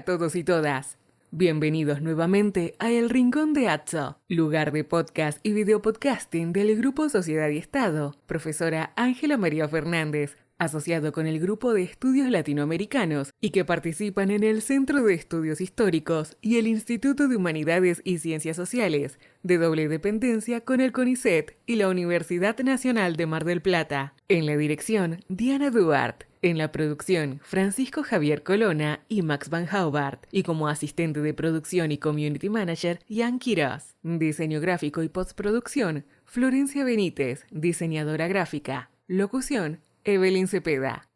Hola a todos y todas. Bienvenidos nuevamente a El Rincón de Atzo, lugar de podcast y videopodcasting del Grupo Sociedad y Estado, profesora Ángela María Fernández, asociado con el Grupo de Estudios Latinoamericanos y que participan en el Centro de Estudios Históricos y el Instituto de Humanidades y Ciencias Sociales, de doble dependencia con el CONICET y la Universidad Nacional de Mar del Plata. En la dirección, Diana Duarte. En la producción, Francisco Javier Colonna y Max Van Haubart. Y como asistente de producción y community manager, Ian Quiroz. Diseño gráfico y postproducción, Florencia Benítez, diseñadora gráfica. Locución, Evelyn Cepeda.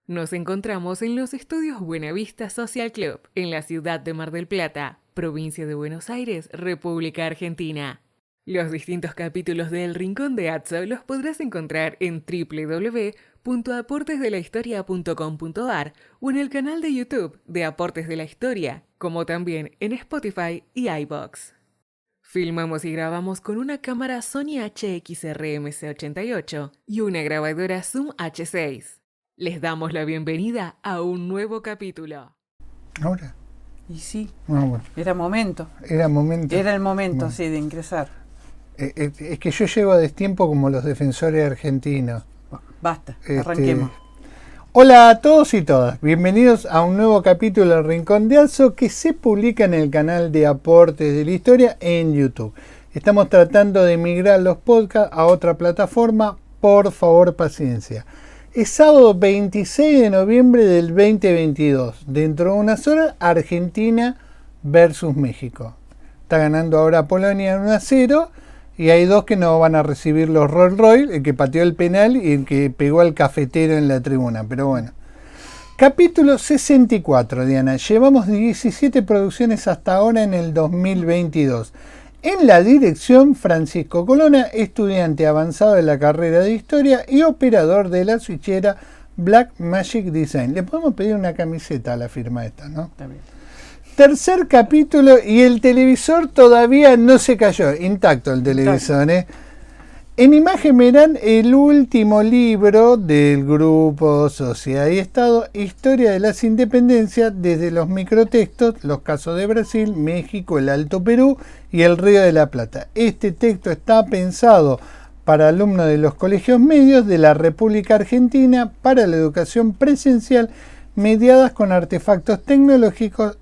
Nos encontramos en los estudios Buenavista Social Club, en la ciudad de Mar del Plata, provincia de Buenos Aires, República Argentina. Los distintos capítulos de El Rincón de Atzo los podrás encontrar en www.aportesdelahistoria.com.ar o en el canal de YouTube de Aportes de la Historia, como también en Spotify y iVoox. Filmamos y grabamos con una cámara Sony HXR MC88 y una grabadora Zoom H6. Les damos la bienvenida a un nuevo capítulo. ¿Ahora? Y sí, Bueno. era momento. Era momento. Era el momento, Bueno. sí, de ingresar. Es que yo llego a destiempo como los defensores argentinos. Basta, arranquemos. Hola a todos y todas. Bienvenidos a un nuevo capítulo del Rincón de Atzo que se publica en el canal de Aportes de la Historia en YouTube. Estamos tratando de migrar los podcasts a otra plataforma. Por favor, paciencia. Es sábado 26 de noviembre del 2022. Dentro de unas horas, Argentina versus México. Está ganando ahora Polonia 1-0 y hay dos que no van a recibir los Rolls Royce, el que pateó el penal y el que pegó al cafetero en la tribuna. Pero bueno. Capítulo 64, Diana. Llevamos 17 producciones hasta ahora en el 2022. En la dirección, Francisco Colonna, estudiante avanzado de la carrera de Historia y operador de la switchera Black Magic Design. Le podemos pedir una camiseta a la firma esta, ¿no? También. Tercer capítulo y el televisor todavía no se cayó. Intacto el televisor, ¿eh? En imagen verán el último libro del Grupo Sociedad y Estado, Historia de las Independencias, desde los microtextos, los casos de Brasil, México, el Alto Perú y el Río de la Plata. Este texto está pensado para alumnos de los colegios medios de la República Argentina para la educación presencial mediadas con artefactos tecnológicos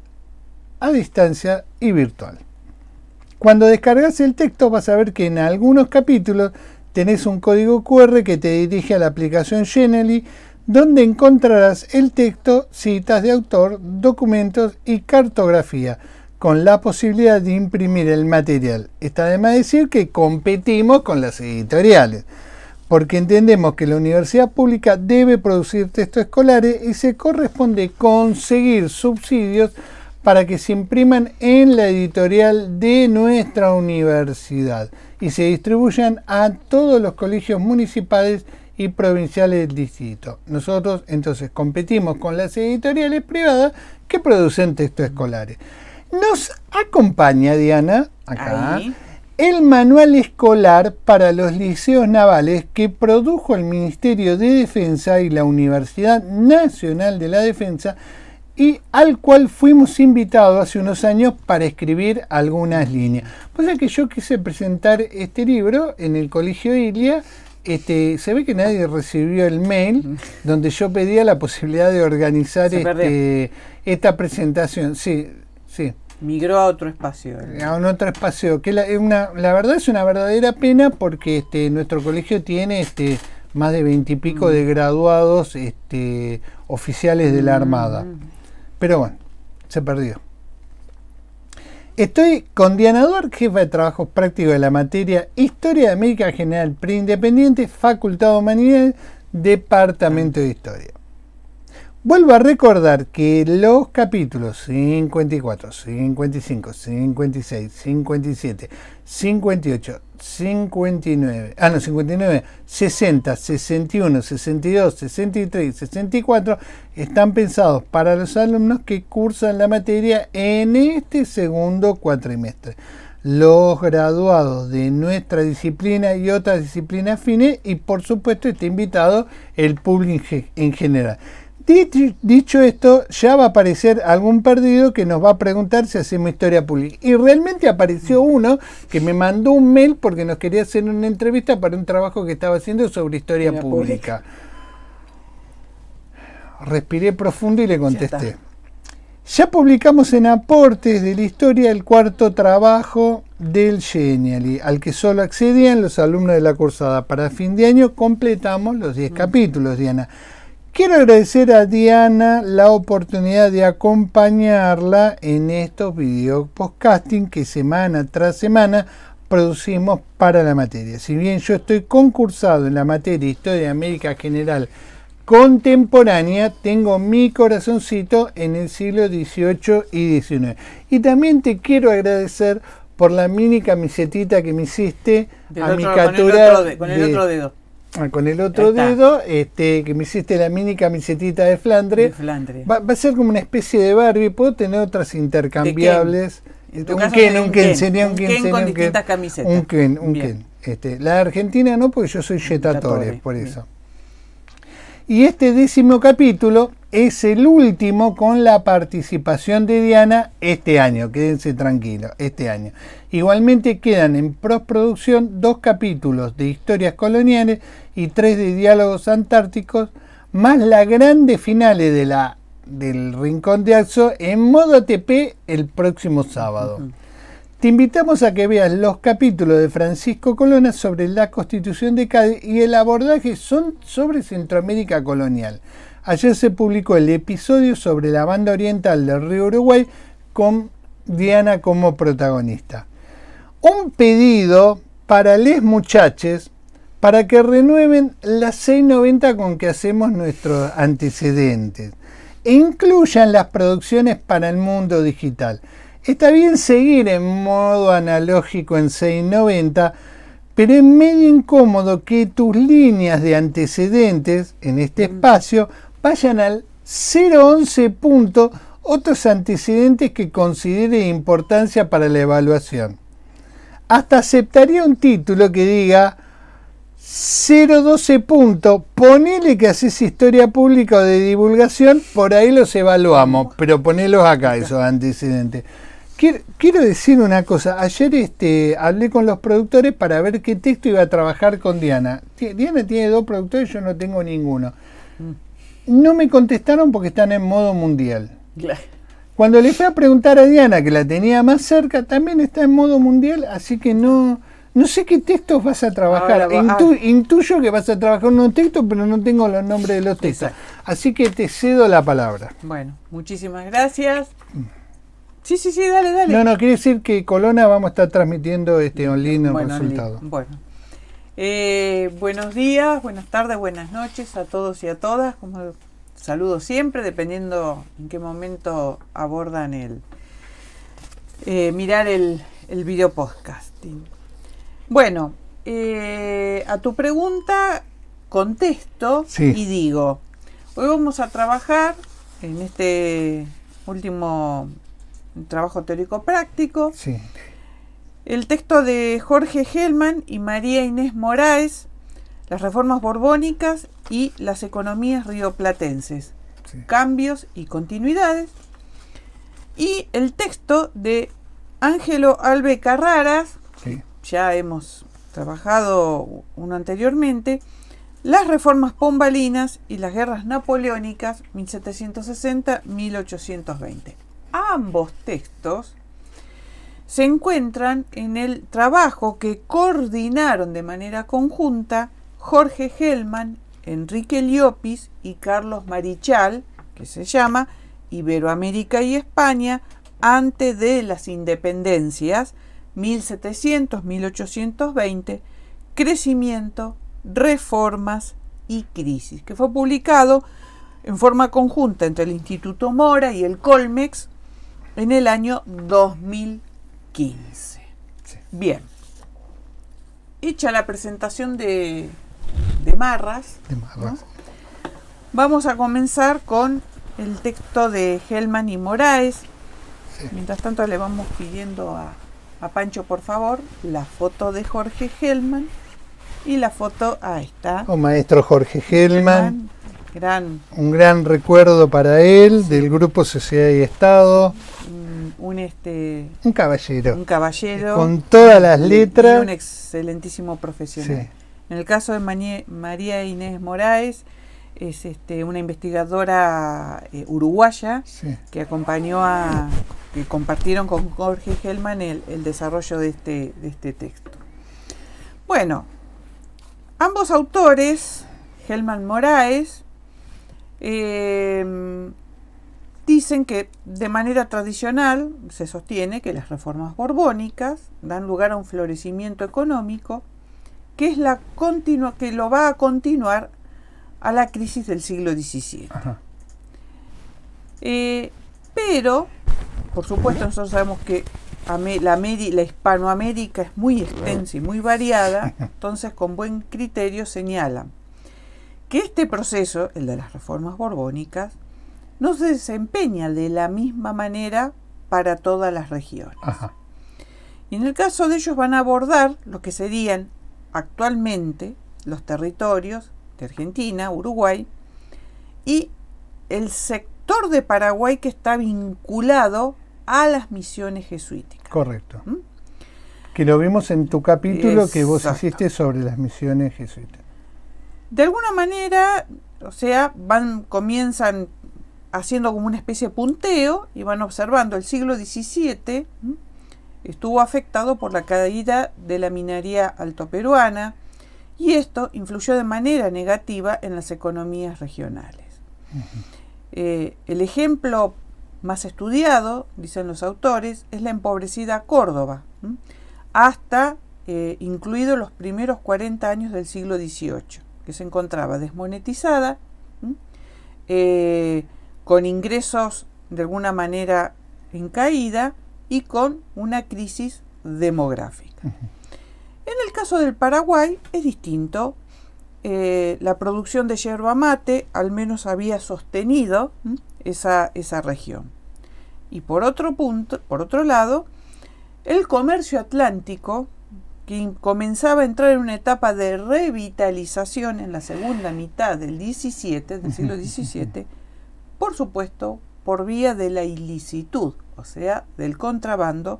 a distancia y virtual. Cuando descargas el texto vas a ver que en algunos capítulos tenés un código QR que te dirige a la aplicación Genially, donde encontrarás el texto, citas de autor, documentos y cartografía, con la posibilidad de imprimir el material. Está de más decir que competimos con las editoriales, porque entendemos que la universidad pública debe producir textos escolares y se corresponde conseguir subsidios para que se impriman en la editorial de nuestra universidad y se distribuyan a todos los colegios municipales y provinciales del distrito. Nosotros entonces competimos con las editoriales privadas que producen textos escolares. Nos acompaña, Diana, acá, Ahí. el manual escolar para los liceos navales que produjo el Ministerio de Defensa y la Universidad Nacional de la Defensa, y al cual fuimos invitados hace unos años para escribir algunas líneas. Pues es que yo quise presentar este libro en el Colegio Ilia. Se ve que nadie recibió el mail donde yo pedía la posibilidad de organizar esta presentación. Sí. Migró a otro espacio. A un otro espacio. Que la verdad es una verdadera pena porque nuestro colegio tiene más de 20 y pico de graduados oficiales de la Armada. Pero bueno, se perdió. Estoy con Diana Duarte, jefa de trabajos prácticos de la materia Historia de América General Preindependiente, Facultad de Humanidades, Departamento de Historia. Vuelvo a recordar que los capítulos 54, 55, 56, 57, 58, 59, 60, 61, 62, 63 y 64 están pensados para los alumnos que cursan la materia en este segundo cuatrimestre. Los graduados de nuestra disciplina y otras disciplinas afines y por supuesto está invitado el público en general. Dicho esto, ya va a aparecer algún perdido que nos va a preguntar si hacemos historia pública. Y realmente apareció uno que me mandó un mail porque nos quería hacer una entrevista para un trabajo que estaba haciendo sobre historia pública. Respiré profundo y le contesté. Ya publicamos en Aportes de la Historia el 4º trabajo del Genially, al que solo accedían los alumnos de la cursada. Para fin de año completamos los 10 capítulos, Diana. Quiero agradecer a Diana la oportunidad de acompañarla en estos video podcasting que semana tras semana producimos para la materia. Si bien yo estoy concursado en la materia Historia de América General Contemporánea, tengo mi corazoncito en el siglo XVIII y XIX. Y también te quiero agradecer por la mini camisetita que me hiciste a mi captura con el otro dedo. Con el otro dedo, que me hiciste la mini camisetita de Flandre. Va a ser como una especie de Barbie. Puedo tener otras intercambiables. Un Ken con distintas camisetas. Un Ken. La Argentina no, porque yo soy Yetatores, por eso. Y este 10º capítulo es el último con la participación de Diana este año. Quédense tranquilos, este año. Igualmente quedan en postproducción 2 capítulos de historias coloniales y 3 de diálogos antárticos, más la grande finale del Rincón de Atzo en modo ATP el próximo sábado. Te invitamos a que veas los capítulos de Francisco Colonna sobre la Constitución de Cádiz y el abordaje son sobre Centroamérica colonial. Ayer se publicó el episodio sobre la banda oriental del río Uruguay con Diana como protagonista. Un pedido para les muchaches para que renueven las 6.90 con que hacemos nuestros antecedentes e incluyan las producciones para el mundo digital. Está bien seguir en modo analógico en 6.90, pero es medio incómodo que tus líneas de antecedentes en este espacio vayan al 011 punto otros antecedentes que considere de importancia para la evaluación. Hasta aceptaría un título que diga 012 punto, ponele que haces historia pública o de divulgación, por ahí los evaluamos, pero ponelos acá esos antecedentes. Quiero decir una cosa, ayer hablé con los productores para ver qué texto iba a trabajar con Diana. Diana tiene 2 productores, yo no tengo ninguno. No me contestaron porque están en modo mundial. Cuando le fui a preguntar a Diana, que la tenía más cerca, también está en modo mundial, así que no sé qué textos vas a trabajar. Intuyo que vas a trabajar unos textos, pero no tengo los nombres de los textos. Así que te cedo la palabra. Bueno, muchísimas gracias. Sí, dale. No, quiere decir que Colonna vamos a estar transmitiendo online el resultado. Bueno. Buenos días, buenas tardes, buenas noches a todos y a todas. Como saludo siempre, dependiendo en qué momento abordan mirar el video podcasting. Bueno, a tu pregunta contesto y digo, hoy vamos a trabajar en este último trabajo teórico práctico, el texto de Jorge Gelman y María Inés Moraes, las reformas borbónicas y las economías rioplatenses, cambios y continuidades, y el texto de Ángelo Albe Carraras, ya hemos trabajado uno anteriormente, las reformas pombalinas y las guerras napoleónicas 1760-1820. Ambos textos se encuentran en el trabajo que coordinaron de manera conjunta Jorge Gelman, Enrique Llopis y Carlos Marichal, que se llama Iberoamérica y España antes de las independencias 1700-1820, crecimiento, reformas y crisis, que fue publicado en forma conjunta entre el Instituto Mora y el Colmex en el año 2015. Bien. Hecha la presentación de Marras, ¿no? Vamos a comenzar con el texto de Gelman y Moraes. Mientras tanto le vamos pidiendo a Pancho, por favor, la foto de Jorge Gelman y la foto, ahí está. Maestro Jorge Gelman. un gran recuerdo para él, del Grupo Sociedad y Estado. Un caballero. Con todas las letras. Y un excelentísimo profesional. Sí. En el caso de María Inés Moraes, es una investigadora uruguaya, sí, que compartieron con Jorge Hellman el desarrollo de este texto. Bueno, ambos autores, Hellman Moraes, dicen que de manera tradicional se sostiene que las reformas borbónicas dan lugar a un florecimiento económico que lo va a continuar a la crisis del siglo XVII. Pero, por supuesto, nosotros sabemos que la Hispanoamérica es muy extensa y muy variada, entonces con buen criterio señalan que este proceso, el de las reformas borbónicas, no se desempeña de la misma manera para todas las regiones. Y en el caso de ellos van a abordar lo que serían actualmente los territorios de Argentina, Uruguay, y el sector de Paraguay que está vinculado a las misiones jesuíticas. Correcto. Que lo vimos en tu capítulo. Exacto. Que vos hiciste sobre las misiones jesuíticas. De alguna manera, o sea, comienzan haciendo como una especie de punteo y van observando el siglo XVII estuvo afectado por la caída de la minería altoperuana, y esto influyó de manera negativa en las economías regionales. El ejemplo más estudiado, dicen los autores, es la empobrecida Córdoba, hasta incluidos los primeros 40 años del siglo XVIII, que se encontraba desmonetizada, con ingresos de alguna manera en caída y con una crisis demográfica. En el caso del Paraguay es distinto. La producción de yerba mate al menos había sostenido esa región. Y por otro lado, el comercio atlántico, que comenzaba a entrar en una etapa de revitalización en la segunda mitad del siglo XVII, por supuesto, por vía de la ilicitud, o sea, del contrabando,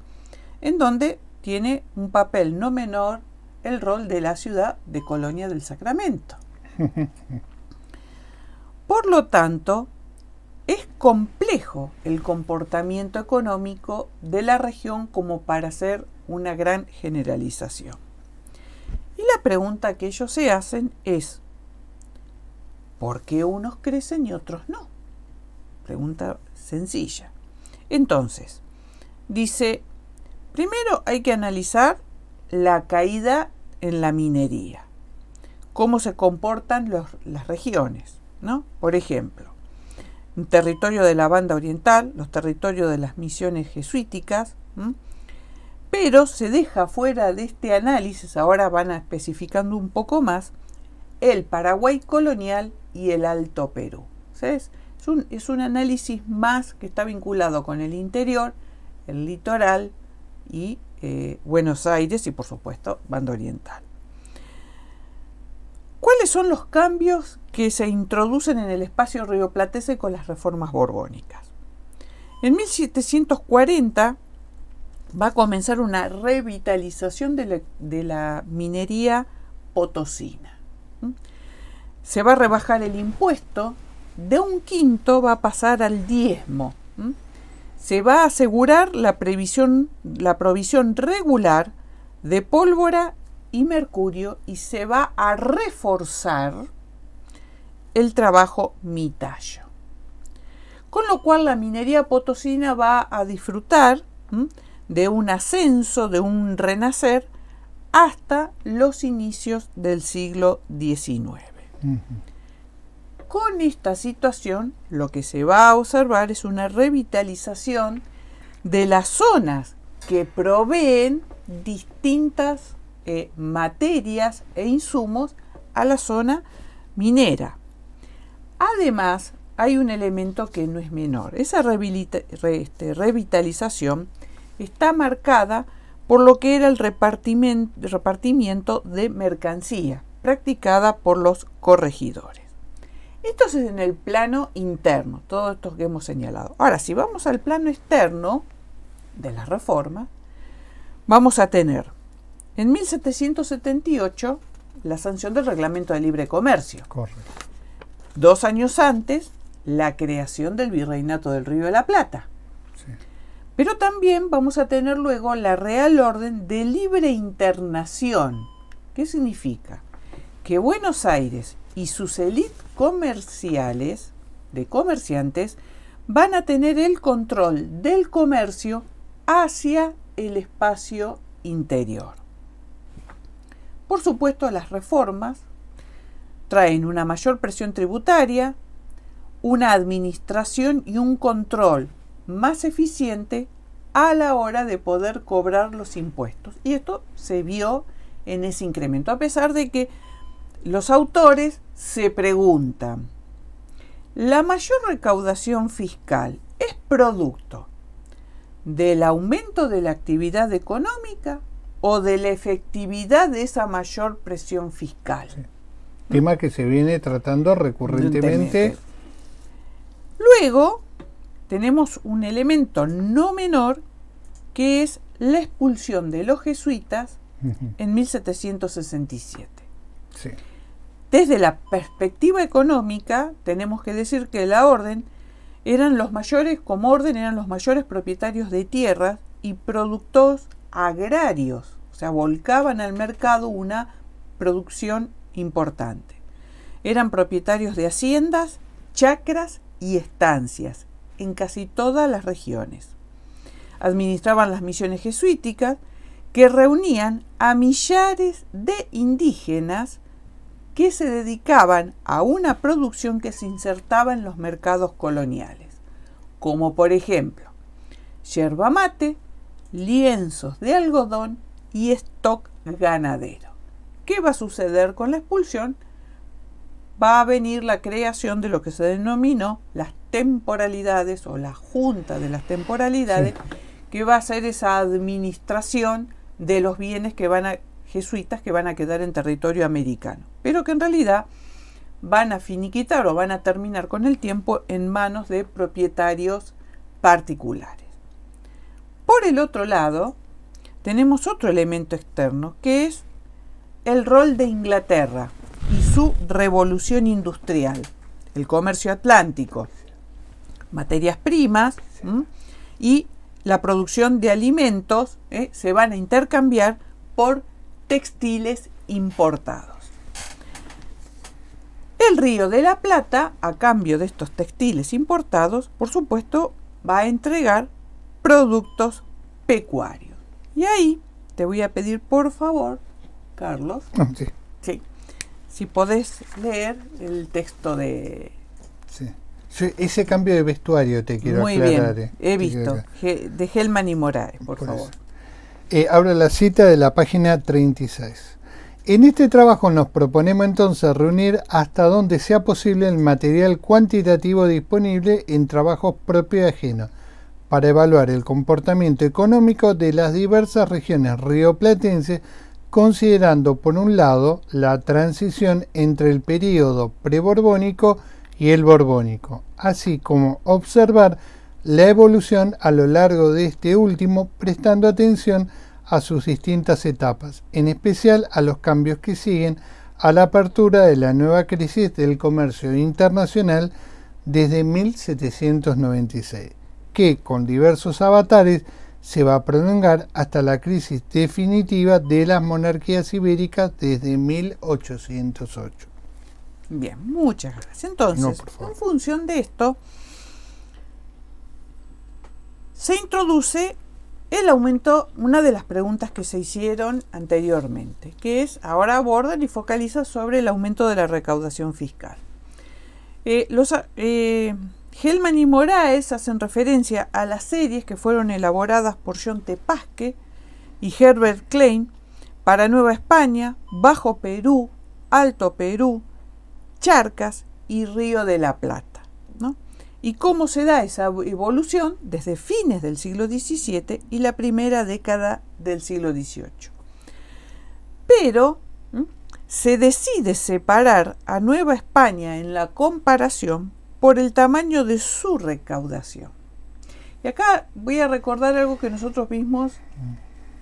en donde tiene un papel no menor el rol de la ciudad de Colonia del Sacramento. Por lo tanto, es complejo el comportamiento económico de la región como para hacer una gran generalización. Y la pregunta que ellos se hacen es: ¿por qué unos crecen y otros no? Pregunta sencilla. Entonces, dice, primero hay que analizar la caída en la minería, cómo se comportan las regiones, ¿no? Por ejemplo, un territorio de la Banda Oriental, los territorios de las misiones jesuíticas, pero se deja fuera de este análisis, ahora van especificando un poco más, el Paraguay colonial y el Alto Perú. ¿Sabes? Es un análisis más que está vinculado con el interior, el litoral y Buenos Aires y, por supuesto, Banda Oriental. ¿Cuáles son los cambios que se introducen en el espacio rioplatense con las reformas borbónicas? En 1740 va a comenzar una revitalización de la minería potosina. Se va a rebajar el impuesto, de 1/5 va a pasar al 10%. Se va a asegurar la provisión regular de pólvora y mercurio, y se va a reforzar el trabajo mitayo. Con lo cual la minería potosina va a disfrutar de un ascenso, de un renacer, hasta los inicios del siglo XIX. Con esta situación, lo que se va a observar es una revitalización de las zonas que proveen distintas materias e insumos a la zona minera. Además, hay un elemento que no es menor. Esa revitalización está marcada por lo que era el repartimiento de mercancía, practicada por los corregidores. Esto es en el plano interno, todo esto que hemos señalado. Ahora, si vamos al plano externo de la reforma, vamos a tener en 1778 la sanción del Reglamento de Libre Comercio. Correcto. 2 años antes, la creación del Virreinato del Río de la Plata. Sí. Pero también vamos a tener luego la Real Orden de Libre Internación. ¿Qué significa? Que Buenos Aires y sus élites comerciales, de comerciantes, van a tener el control del comercio hacia el espacio interior. Por supuesto, las reformas traen una mayor presión tributaria, una administración y un control más eficiente a la hora de poder cobrar los impuestos. Y esto se vio en ese incremento, a pesar de que los autores se preguntan, ¿la mayor recaudación fiscal es producto del aumento de la actividad económica o de la efectividad de esa mayor presión fiscal? Sí. Tema que se viene tratando recurrentemente. Luego tenemos un elemento no menor que es la expulsión de los jesuitas en 1767. Sí. Desde la perspectiva económica, tenemos que decir que la orden eran los mayores, como orden, eran los mayores propietarios de tierras y productos agrarios, o sea, volcaban al mercado una producción importante. Eran propietarios de haciendas, chacras y estancias en casi todas las regiones. Administraban las misiones jesuíticas que reunían a millares de indígenas que se dedicaban a una producción que se insertaba en los mercados coloniales, como por ejemplo yerba mate, lienzos de algodón y stock ganadero. ¿Qué va a suceder con la expulsión? Va a venir la creación de lo que se denominó las temporalidades o la Junta de las Temporalidades, sí, que va a ser esa administración de los bienes jesuitas que van a quedar en territorio americano, pero que en realidad van a finiquitar o van a terminar con el tiempo en manos de propietarios particulares. Por el otro lado, tenemos otro elemento externo que es el rol de Inglaterra y su revolución industrial, el comercio atlántico, materias primas y la producción de alimentos se van a intercambiar por textiles importados. El Río de la Plata, a cambio de estos textiles importados, por supuesto, va a entregar productos pecuarios. Y ahí te voy a pedir, por favor, Carlos, sí, si podés leer el texto de... Sí. Ese cambio de vestuario te quiero aclarar. Muy bien, he visto, de Hellman y Moraes, por favor. Abro la cita de la página 36. En este trabajo nos proponemos entonces reunir hasta donde sea posible el material cuantitativo disponible en trabajos propios y ajenos para evaluar el comportamiento económico de las diversas regiones rioplatenses, considerando por un lado la transición entre el período preborbónico y el borbónico, así como observar la evolución a lo largo de este último, prestando atención a sus distintas etapas, en especial a los cambios que siguen a la apertura de la nueva crisis del comercio internacional desde 1796, que con diversos avatares se va a prolongar hasta la crisis definitiva de las monarquías ibéricas desde 1808. Bien, muchas gracias. Entonces, en función de esto, se introduce el aumento, una de las preguntas que se hicieron anteriormente, que es, ahora abordan y focalizan sobre el aumento de la recaudación fiscal. Hellman y Moraes hacen referencia a las series que fueron elaboradas por John T. Pasque y Herbert Klein para Nueva España, Bajo Perú, Alto Perú, Charcas y Río de la Plata, ¿no? Y cómo se da esa evolución desde fines del siglo XVII y la primera década del siglo XVIII. Pero se decide separar a Nueva España en la comparación por el tamaño de su recaudación. Y acá voy a recordar algo que nosotros vimos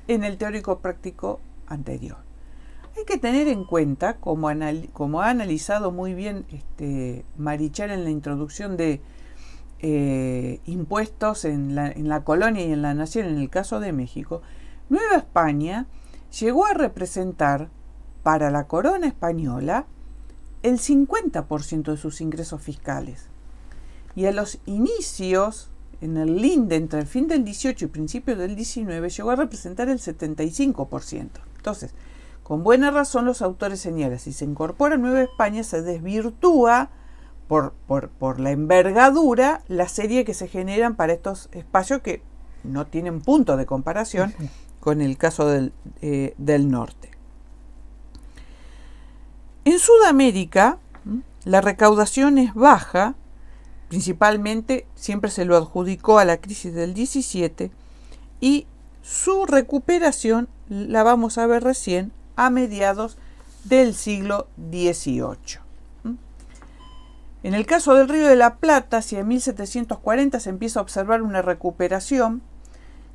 en el teórico práctico anterior. Hay que tener en cuenta, como ha analizado muy bien Marichal en la introducción de impuestos en la colonia y en la nación, en el caso de México, Nueva España llegó a representar para la corona española el 50% de sus ingresos fiscales. Y a los inicios, en el linde entre el fin del 18 y principios del 19, llegó a representar el 75%. Entonces, con buena razón los autores señalan, si se incorpora Nueva España se desvirtúa por la envergadura la serie que se generan para estos espacios que no tienen punto de comparación con el caso del norte. En Sudamérica, la recaudación es baja, principalmente siempre se lo adjudicó a la crisis del 17, y su recuperación la vamos a ver recién a mediados del siglo XVIII. En el caso del Río de la Plata, hacia 1740 se empieza a observar una recuperación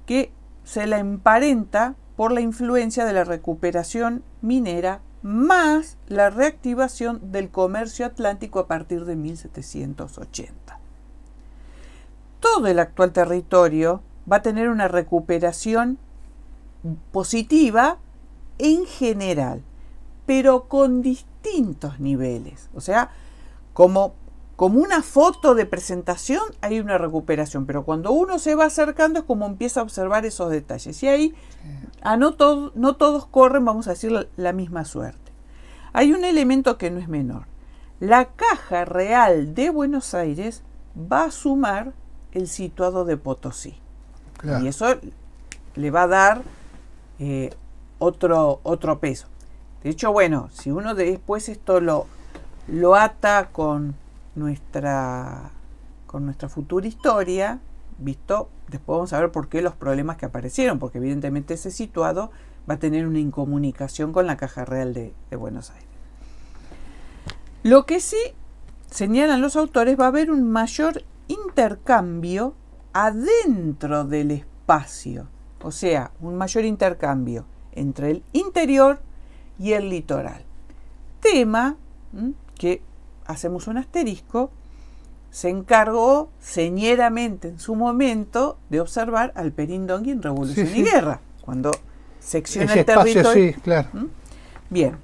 que se la emparenta por la influencia de la recuperación minera más la reactivación del comercio atlántico a partir de 1780. Todo el actual territorio va a tener una recuperación positiva en general, pero con distintos niveles. O sea, como una foto de presentación hay una recuperación, pero cuando uno se va acercando es como empieza a observar esos detalles. Y ahí no todos corren, vamos a decir, la misma suerte. Hay un elemento que no es menor. La Caja Real de Buenos Aires va a sumar el situado de Potosí. Claro. Y eso le va a dar otro peso. De hecho, bueno, si uno después esto lo ata con nuestra futura historia, visto, después vamos a ver por qué los problemas que aparecieron, porque evidentemente ese situado va a tener una incomunicación con la Caja Real de Buenos Aires. Lo que sí señalan los autores, va a haber un mayor intercambio adentro del espacio, o sea, un mayor intercambio entre el interior y el litoral. Tema que, hacemos un asterisco, se encargó señeramente en su momento de observar Alperín Dongui en Revolución y Guerra, cuando secciona ese el territorio. Sí, claro. Bien.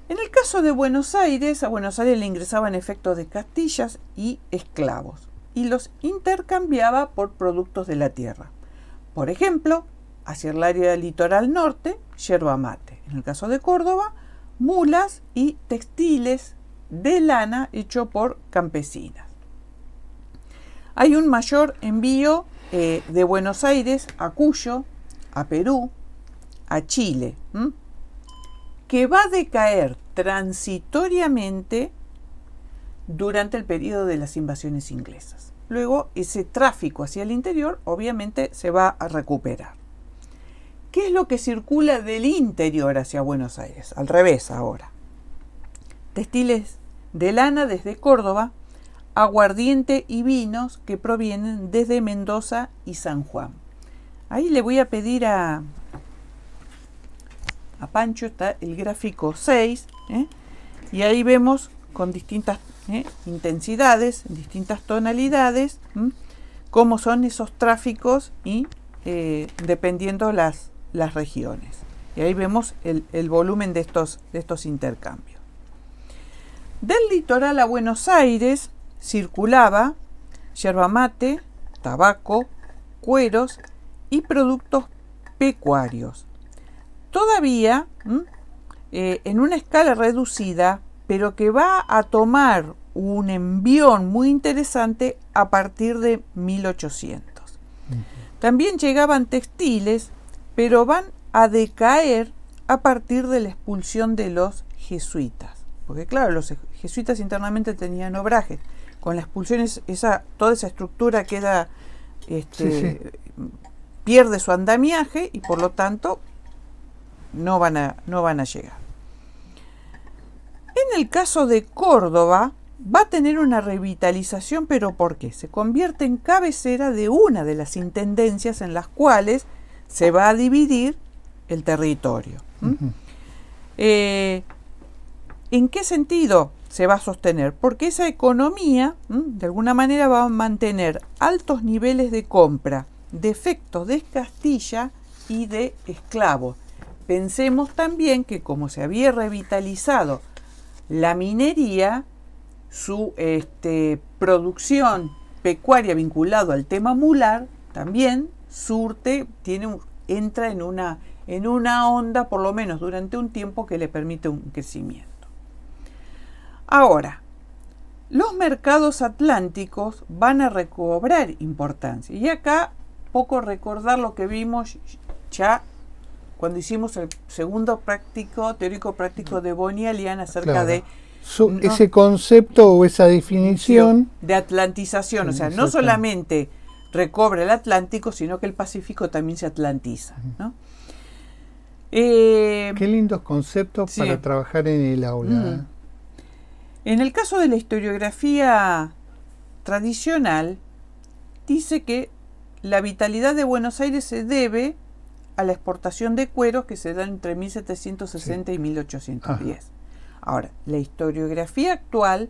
En el caso de Buenos Aires, a Buenos Aires le ingresaban efectos de castillas y esclavos, y los intercambiaba por productos de la tierra. Por ejemplo, hacia el área litoral norte, yerba mate. En el caso de Córdoba, mulas y textiles de lana hecho por campesinas. Hay un mayor envío de Buenos Aires a Cuyo, a Perú, a Chile, que va a decaer transitoriamente durante el periodo de las invasiones inglesas. Luego, ese tráfico hacia el interior obviamente se va a recuperar. ¿Qué es lo que circula del interior hacia Buenos Aires? Al revés ahora. Textiles de lana desde Córdoba, aguardiente y vinos que provienen desde Mendoza y San Juan. Ahí le voy a pedir a Pancho, está el gráfico 6, y ahí vemos con distintas intensidades, distintas tonalidades, cómo son esos tráficos y dependiendo las regiones. Y ahí vemos el volumen de estos intercambios. Del litoral a Buenos Aires circulaba yerba mate, tabaco, cueros y productos pecuarios. Todavía en una escala reducida, pero que va a tomar un envión muy interesante a partir de 1800. También llegaban textiles, pero van a decaer a partir de la expulsión de los jesuitas. Porque claro, los jesuitas internamente tenían obrajes. Con la expulsión toda esa estructura queda pierde su andamiaje y por lo tanto no van a llegar. el caso de Córdoba, va a tener una revitalización, pero ¿por qué? Se convierte en cabecera de una de las intendencias en las cuales se va a dividir el territorio. ¿En qué sentido se va a sostener? Porque esa economía, de alguna manera, va a mantener altos niveles de compra de efectos de Castilla y de esclavos. Pensemos también que como se había revitalizado la minería, su producción pecuaria vinculado al tema mular también entra en una onda, por lo menos durante un tiempo, que le permite un crecimiento. Ahora, los mercados atlánticos van a recobrar importancia. Y acá, poco recordar lo que vimos ya cuando hicimos el segundo teórico práctico de Bonnie Alian acerca de ese concepto o esa definición de atlantización. O sea, no solamente recobra el Atlántico, sino que el Pacífico también se atlantiza, ¿no? Qué lindos conceptos para trabajar en el aula. En el caso de la historiografía tradicional, dice que la vitalidad de Buenos Aires se debe a la exportación de cueros que se da entre 1760 y 1810. Ahora, la historiografía actual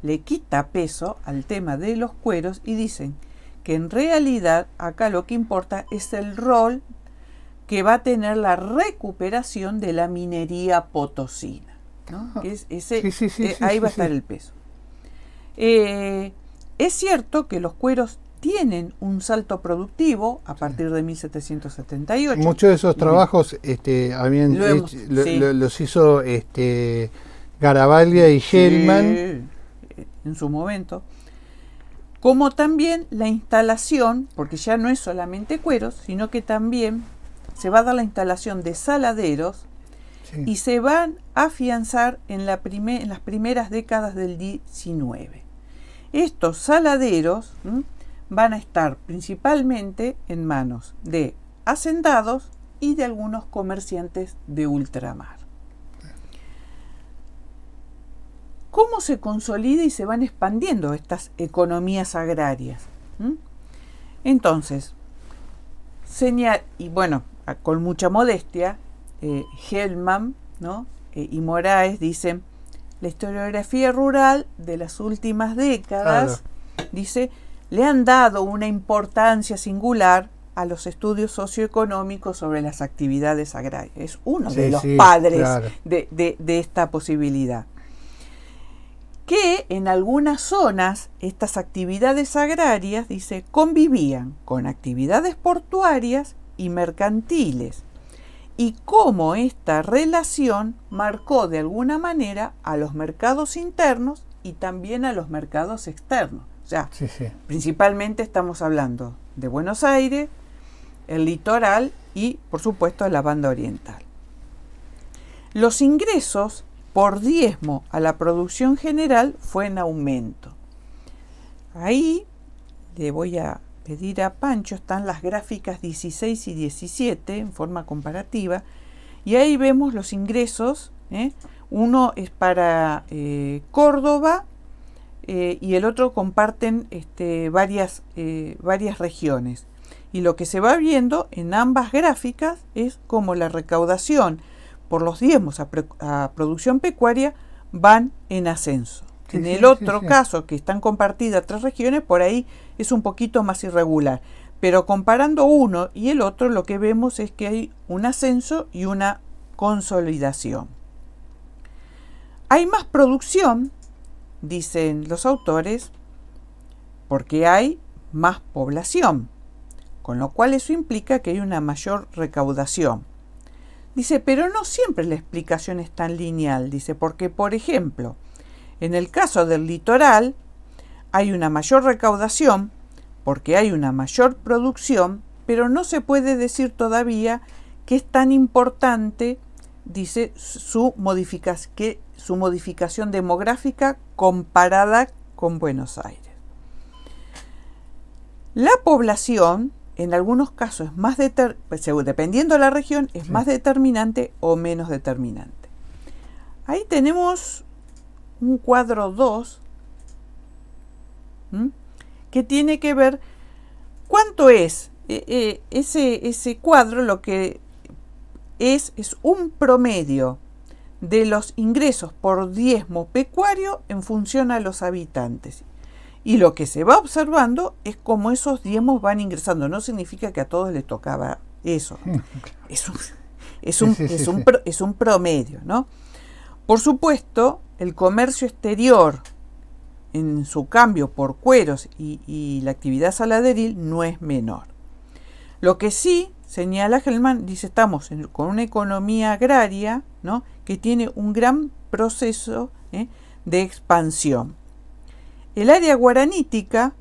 le quita peso al tema de los cueros y dicen que en realidad acá lo que importa es el rol que va a tener la recuperación de la minería potosina, ¿no? Que es ahí va a estar el peso. Es cierto que los cueros tienen un salto productivo a partir de 1778. Muchos de esos trabajos los hizo Garavaglia y Hellman en su momento, como también la instalación, porque ya no es solamente cueros, sino que también se va a dar la instalación de saladeros y se van a afianzar en las primeras décadas del 19. Estos saladeros van a estar principalmente en manos de hacendados y de algunos comerciantes de ultramar. ¿Cómo se consolida y se van expandiendo estas economías agrarias? Entonces, con mucha modestia, Hellman, ¿no? Y Moraes dicen, la historiografía rural de las últimas décadas, dice, le han dado una importancia singular a los estudios socioeconómicos sobre las actividades agrarias. Es uno de los padres de esta posibilidad. Que en algunas zonas estas actividades agrarias, dice, convivían con actividades portuarias y mercantiles, y cómo esta relación marcó de alguna manera a los mercados internos y también a los mercados externos. O sea, principalmente estamos hablando de Buenos Aires, el litoral y, por supuesto, la banda oriental. Los ingresos por diezmo a la producción general fue en aumento. Ahí le voy a pedir a Pancho, están las gráficas 16 y 17 en forma comparativa, y ahí vemos los ingresos. Uno es para Córdoba y el otro comparten varias regiones. Y lo que se va viendo en ambas gráficas es cómo la recaudación por los diezmos a producción pecuaria van en ascenso. En el otro caso, que están compartidas 3 regiones, por ahí es un poquito más irregular. Pero comparando uno y el otro, lo que vemos es que hay un ascenso y una consolidación. Hay más producción, dicen los autores, porque hay más población, con lo cual eso implica que hay una mayor recaudación. Dice, pero no siempre la explicación es tan lineal, dice, porque, por ejemplo, en el caso del litoral hay una mayor recaudación porque hay una mayor producción, pero no se puede decir todavía que es tan importante, dice, su modificación demográfica comparada con Buenos Aires. La población, en algunos casos, es más dependiendo de la región, es más determinante o menos determinante. Ahí tenemos un cuadro 2, que tiene que ver cuánto es ese cuadro. Lo que es un promedio de los ingresos por diezmo pecuario en función a los habitantes. Y lo que se va observando es cómo esos diezmos van ingresando. No significa que a todos les tocaba eso. Es un promedio, ¿no? Por supuesto, el comercio exterior, en su cambio por cueros y la actividad saladeril, no es menor. Lo que sí señala Hellman, dice, estamos con una economía agraria, ¿no?, que tiene un gran proceso de expansión. El área guaranítica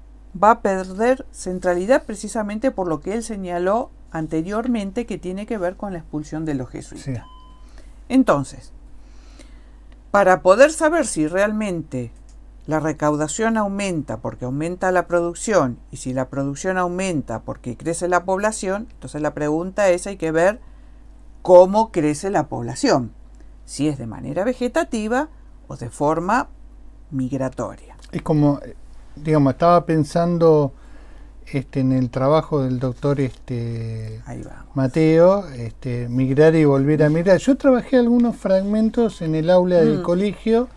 va a perder centralidad precisamente por lo que él señaló anteriormente, que tiene que ver con la expulsión de los jesuitas. Sí. Entonces, para poder saber si realmente la recaudación aumenta porque aumenta la producción, y si la producción aumenta porque crece la población, entonces la pregunta es, hay que ver cómo crece la población, si es de manera vegetativa o de forma migratoria. Es como, digamos, estaba pensando en el trabajo del doctor Mateo, migrar y volver a migrar. Yo trabajé algunos fragmentos en el aula del colegio.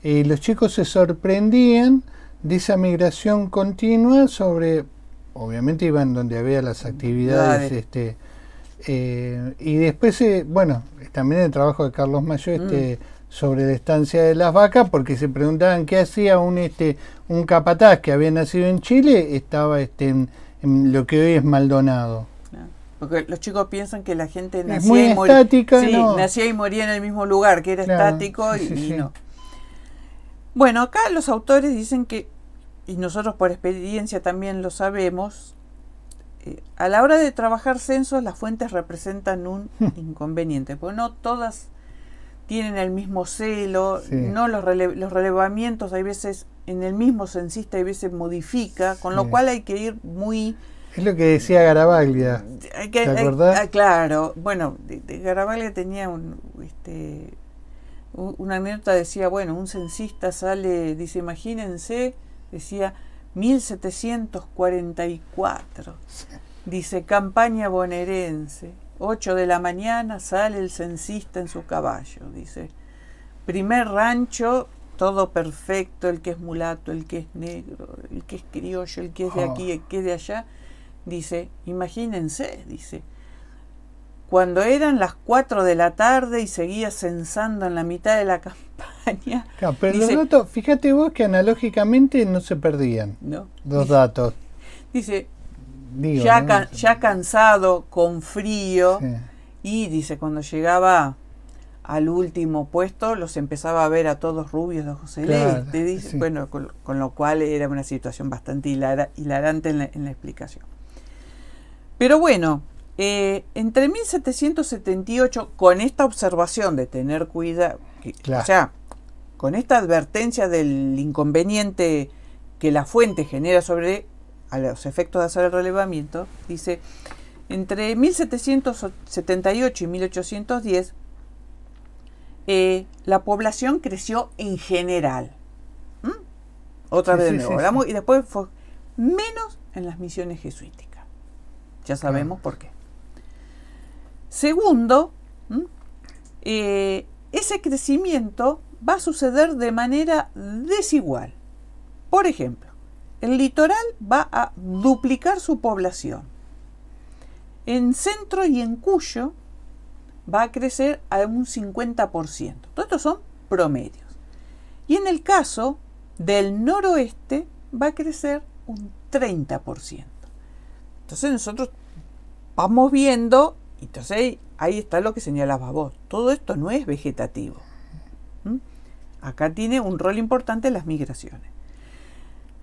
Los chicos se sorprendían de esa migración continua sobre, obviamente iban donde había las actividades, y después, bueno, también el trabajo de Carlos Mayo, sobre la estancia de las vacas, porque se preguntaban qué hacía un capataz que había nacido en Chile, estaba en lo que hoy es Maldonado. Porque los chicos piensan que la gente nacía y moría en el mismo lugar, que era estático y no. Bueno, acá los autores dicen que, y nosotros por experiencia también lo sabemos, a la hora de trabajar censos las fuentes representan un inconveniente, porque no todas tienen el mismo celo, no los relevamientos hay veces en el mismo censista, hay veces modifica, con lo cual hay que ir muy... Es lo que decía Garavaglia, ¿te acordás? Claro, bueno, de Garavaglia tenía una anécdota, decía, bueno, un censista sale, dice, imagínense, decía, 1744, dice, campaña bonaerense, 8 de la mañana sale el censista en su caballo, dice, primer rancho, todo perfecto, el que es mulato, el que es negro, el que es criollo, el que es de aquí, el que es de allá, dice, imagínense, dice, cuando eran las 4 de la tarde y seguía censando en la mitad de la campaña. Claro, pero dice, los datos, fíjate vos que analógicamente no se perdían los datos. Dice, ya cansado, con frío, y dice, cuando llegaba al último puesto, los empezaba a ver a todos rubios de ojos celestes. Dice, bueno, con lo cual era una situación bastante hilarante en la explicación. Pero bueno, entre 1778, con esta observación de tener cuidado, o sea, con esta advertencia del inconveniente que la fuente genera sobre a los efectos de hacer el relevamiento, dice, entre 1778 y 1810, la población creció en general. Otra vez de nuevo, y después fue menos en las misiones jesuíticas. Ya sabemos por qué. Segundo, ese crecimiento va a suceder de manera desigual. Por ejemplo, el litoral va a duplicar su población. En Centro y en Cuyo va a crecer a un 50%. Todos estos son promedios. Y en el caso del noroeste va a crecer un 30%. Entonces nosotros vamos viendo, entonces ahí está lo que señalaba vos. Todo esto no es vegetativo. Acá tiene un rol importante las migraciones.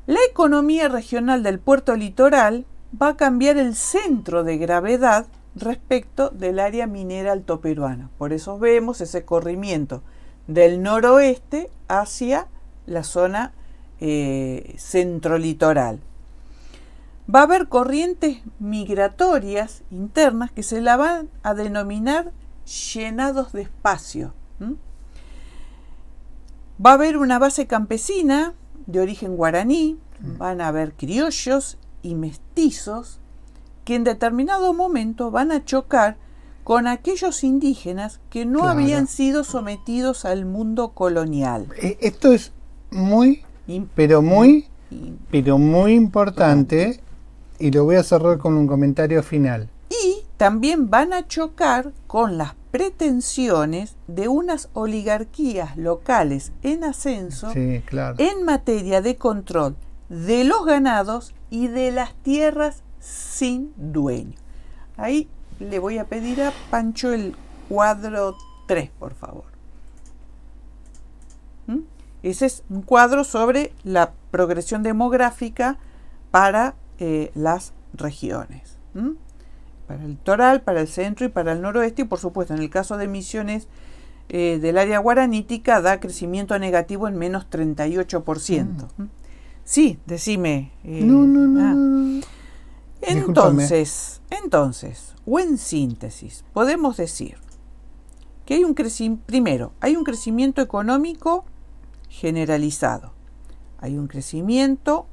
La economía regional del puerto litoral va a cambiar el centro de gravedad respecto del área minera altoperuana. Por eso vemos ese corrimiento del noroeste hacia la zona centrolitoral. Va a haber corrientes migratorias internas que se la van a denominar llenados de espacio. Va a haber una base campesina de origen guaraní, van a haber criollos y mestizos que en determinado momento van a chocar con aquellos indígenas que no Claro. habían sido sometidos al mundo colonial. Esto es muy, pero muy importante, y lo voy a cerrar con un comentario final. Y también van a chocar con las pretensiones de unas oligarquías locales en ascenso Sí, claro. en materia de control de los ganados y de las tierras sin dueño. Ahí le voy a pedir a Pancho el cuadro 3, por favor. ¿Mm? Ese es un cuadro sobre la progresión demográfica para las regiones. ¿Mm? Para el litoral, para el centro y para el noroeste, y por supuesto en el caso de Misiones del área guaranítica da crecimiento negativo en menos 38%. Sí, decime. No. Entonces, o en síntesis, podemos decir que hay un crecimiento económico generalizado. Hay un crecimiento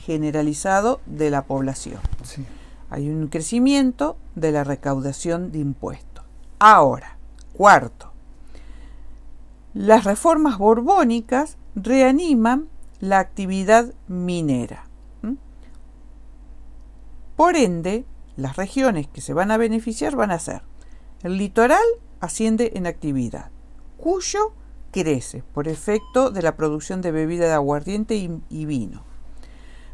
generalizado de la población. Sí. Hay un crecimiento de la recaudación de impuestos. Ahora, cuarto, las reformas borbónicas reaniman la actividad minera. Por ende, las regiones que se van a beneficiar van a ser: el litoral asciende en actividad, Cuyo crece por efecto de la producción de bebida de aguardiente y vino.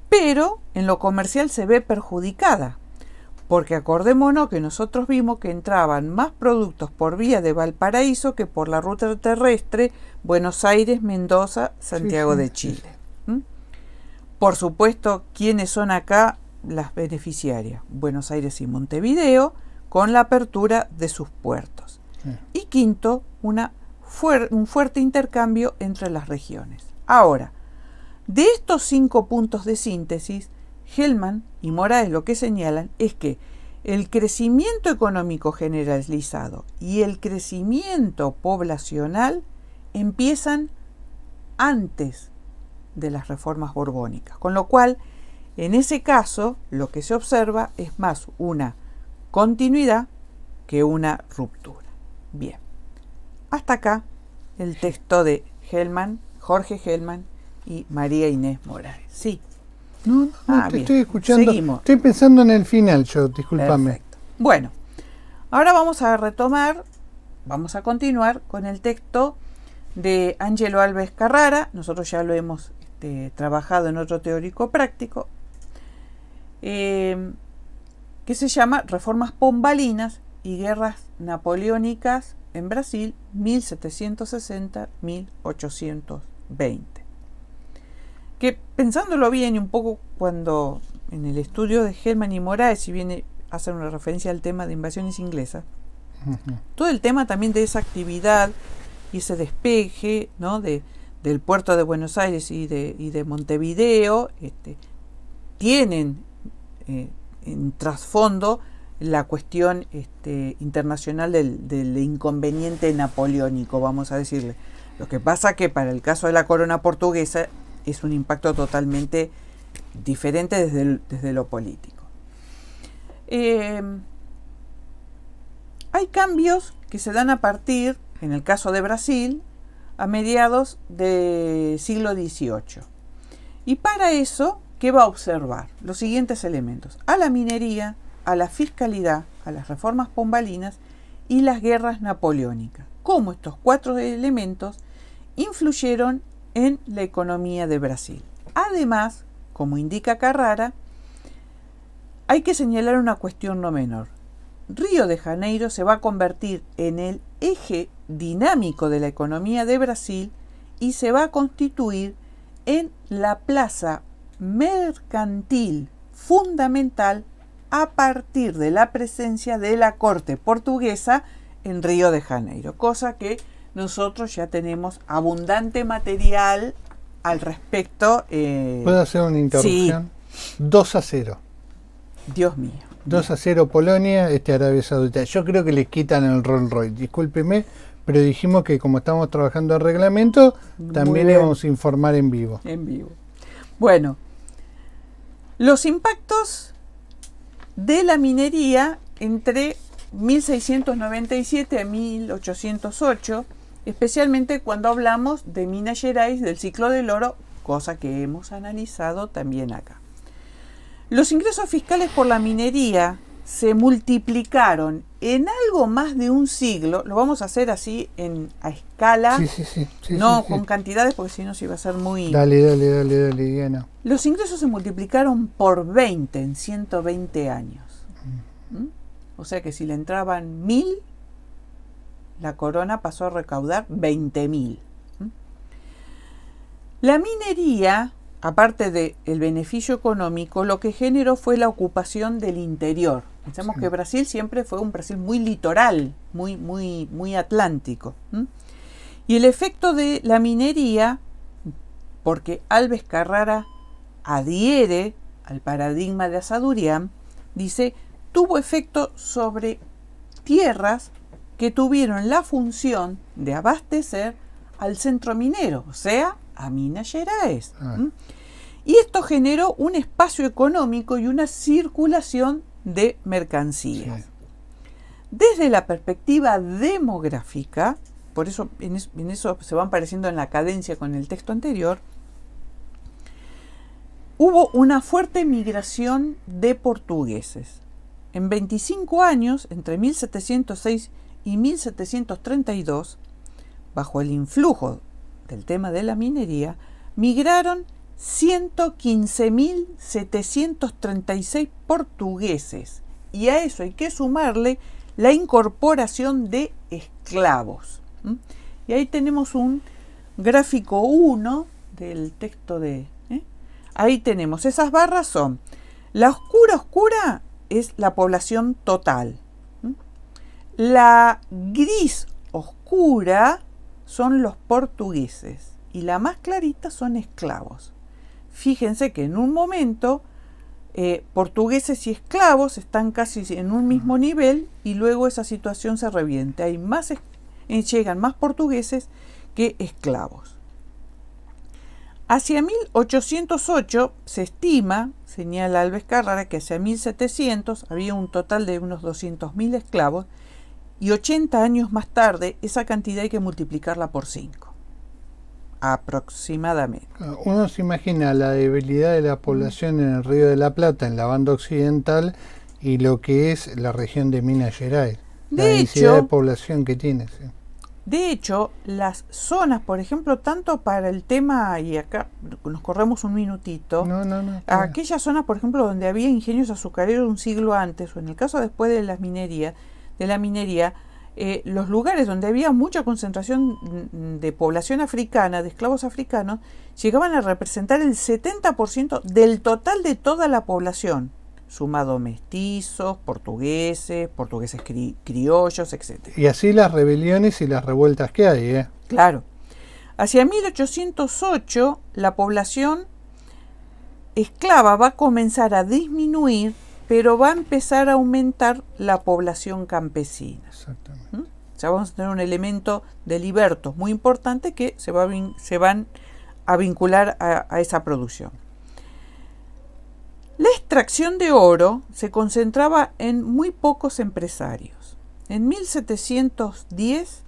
Pero en lo comercial se ve perjudicada, porque acordémonos que nosotros vimos que entraban más productos por vía de Valparaíso que por la ruta terrestre Buenos Aires, Mendoza, Santiago de Chile. Por supuesto, ¿quiénes son acá las beneficiarias? Buenos Aires y Montevideo, con la apertura de sus puertos. Y quinto, un fuerte intercambio entre las regiones. Ahora, de estos 5 puntos de síntesis, Hellman y Moraes lo que señalan es que el crecimiento económico generalizado y el crecimiento poblacional empiezan antes de las reformas borbónicas, con lo cual, en ese caso, lo que se observa es más una continuidad que una ruptura. Bien, hasta acá el texto de Hellman, Jorge Hellman y María Inés Moraes. Sí. No, te bien. estoy escuchando. Seguimos. Estoy pensando en el final, yo, discúlpame. Perfecto. Bueno, ahora vamos a continuar con el texto de Ángelo Alves Carrara. Nosotros ya lo hemos trabajado en otro teórico práctico, que se llama Reformas Pombalinas y Guerras Napoleónicas en Brasil, 1760-1820. Que pensándolo bien y un poco cuando en el estudio de Hellman y Moraes, si viene a hacer una referencia al tema de invasiones inglesas, todo el tema también de esa actividad y ese despeje, ¿no?, del puerto de Buenos Aires y de Montevideo, tienen en trasfondo la cuestión internacional del inconveniente napoleónico, vamos a decirle. Lo que pasa que para el caso de la corona portuguesa es un impacto totalmente diferente desde lo político. Hay cambios que se dan a partir, en el caso de Brasil, a mediados del siglo XVIII. Y para eso, ¿qué va a observar? Los siguientes elementos: a la minería, a la fiscalidad, a las reformas pombalinas y las guerras napoleónicas. Cómo estos 4 elementos influyeron en la economía de Brasil. Además, como indica Carrara, hay que señalar una cuestión no menor. Río de Janeiro se va a convertir en el eje dinámico de la economía de Brasil y se va a constituir en la plaza mercantil fundamental a partir de la presencia de la corte portuguesa en Río de Janeiro, cosa que nosotros ya tenemos abundante material al respecto. ¿Puedo hacer una interrupción? Sí. 2-0. Dios mío. 2-0 Polonia, Arabia Saudita. Yo creo que les quitan el Rolls Royce. Discúlpeme, pero dijimos que como estamos trabajando el reglamento, Muy también bien. íbamos a informar en vivo. En vivo. Bueno, los impactos de la minería entre 1697 a 1808, especialmente cuando hablamos de Minas Gerais, del ciclo del oro, cosa que hemos analizado también acá. Los ingresos fiscales por la minería se multiplicaron en algo más de un siglo. Lo vamos a hacer así a escala, Sí, no sí, sí. con cantidades, porque si no se iba a ser muy... Dale, Diana. Los ingresos se multiplicaron por 20 en 120 años. ¿Mm? O sea que si le entraban 1000, la corona pasó a recaudar 20.000. ¿Mm? La minería, aparte del beneficio económico, lo que generó fue la ocupación del interior. Pensamos que Brasil siempre fue un Brasil muy litoral, muy atlántico. ¿Mm? Y el efecto de la minería, porque Alves Carrara adhiere al paradigma de Asadurian, dice, tuvo efecto sobre tierras que tuvieron la función de abastecer al centro minero, o sea, a Minas Gerais. Y esto generó un espacio económico y una circulación de mercancías. Sí. Desde la perspectiva demográfica, por eso en eso se van pareciendo en la cadencia con el texto anterior, hubo una fuerte migración de portugueses. En 25 años, entre 1706 y 1732, bajo el influjo del tema de la minería, migraron 115.736 portugueses. Y a eso hay que sumarle la incorporación de esclavos. Y ahí tenemos un gráfico 1 del texto de... Ahí tenemos, esas barras son, la oscura es la población total. La gris oscura son los portugueses y la más clarita son esclavos. Fíjense que en un momento portugueses y esclavos están casi en un mismo nivel y luego esa situación se revierte. Hay más, llegan más portugueses que esclavos. Hacia 1808 se estima, señala Alves Carrara, que hacia 1700 había un total de unos 200.000 esclavos y 80 años más tarde esa cantidad hay que multiplicarla por 5, aproximadamente. Uno se imagina la debilidad de la población en el Río de la Plata, en la banda occidental, y lo que es la región de Minas Gerais. La densidad de población que tiene. Sí. De hecho, las zonas, por ejemplo, tanto para el tema, y acá nos corremos un minutito, aquellas zonas, por ejemplo, donde había ingenios azucareros un siglo antes, o en el caso después de la minería, los lugares donde había mucha concentración de población africana, de esclavos africanos, llegaban a representar el 70% del total de toda la población, sumado mestizos, portugueses criollos, etc. Y así las rebeliones y las revueltas que hay, Claro. Hacia 1808 la población esclava va a comenzar a disminuir, pero va a empezar a aumentar la población campesina. Exactamente. Ya vamos a tener un elemento de libertos muy importante que se van a vincular a esa producción. La extracción de oro se concentraba en muy pocos empresarios. En 1710,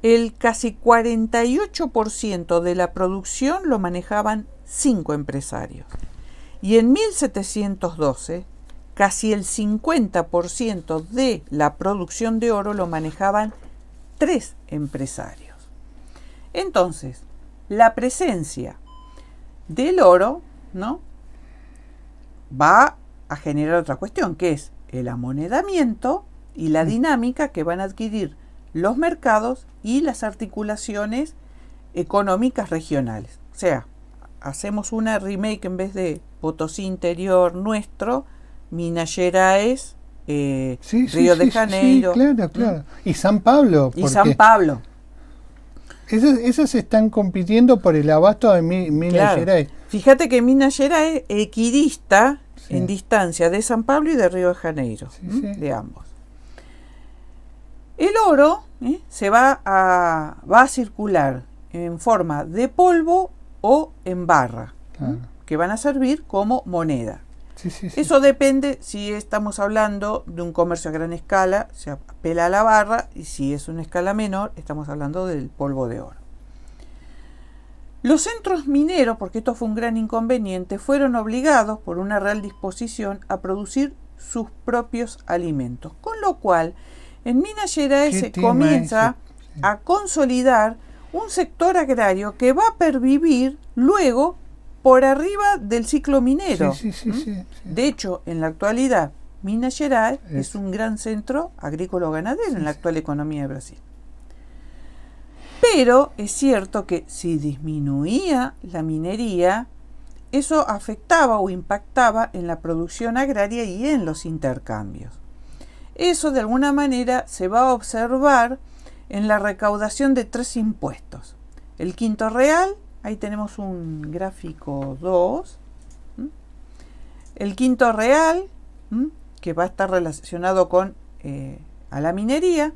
el casi 48% de la producción lo manejaban 5 empresarios. Y en 1712, casi el 50% de la producción de oro lo manejaban 3 empresarios. Entonces, la presencia del oro, ¿no?, va a generar otra cuestión, que es el amonedamiento y la dinámica que van a adquirir los mercados y las articulaciones económicas regionales. O sea, hacemos una remake en vez de Potosí interior nuestro, Minas Gerais, Río de Janeiro. Sí, claro. Y San Pablo. Y San Pablo. Esas están compitiendo por el abasto de Minas Gerais. Fíjate que Minas Gerais es equidista en distancia de San Pablo y de Río de Janeiro, de ambos. El oro se va a circular en forma de polvo o en barra, Claro. que van a servir como moneda. Sí, sí, sí. Eso depende si estamos hablando de un comercio a gran escala, se apela a la barra, y si es una escala menor, estamos hablando del polvo de oro. Los centros mineros, porque esto fue un gran inconveniente, fueron obligados por una real disposición a producir sus propios alimentos, con lo cual en Minas Gerais ¿Qué se tema comienza ese? Sí. a consolidar un sector agrario que va a pervivir luego por arriba del ciclo minero. Sí, sí, sí, sí, sí. De hecho, en la actualidad, Minas Gerais es Es- un gran centro agrícola-ganadero en la sí. actual economía de Brasil. Pero es cierto que si disminuía la minería, eso afectaba o impactaba en la producción agraria y en los intercambios. Eso de alguna manera se va a observar en la recaudación de 3 impuestos. El quinto real, ahí tenemos un gráfico 2. El quinto real, que va a estar relacionado con a la minería,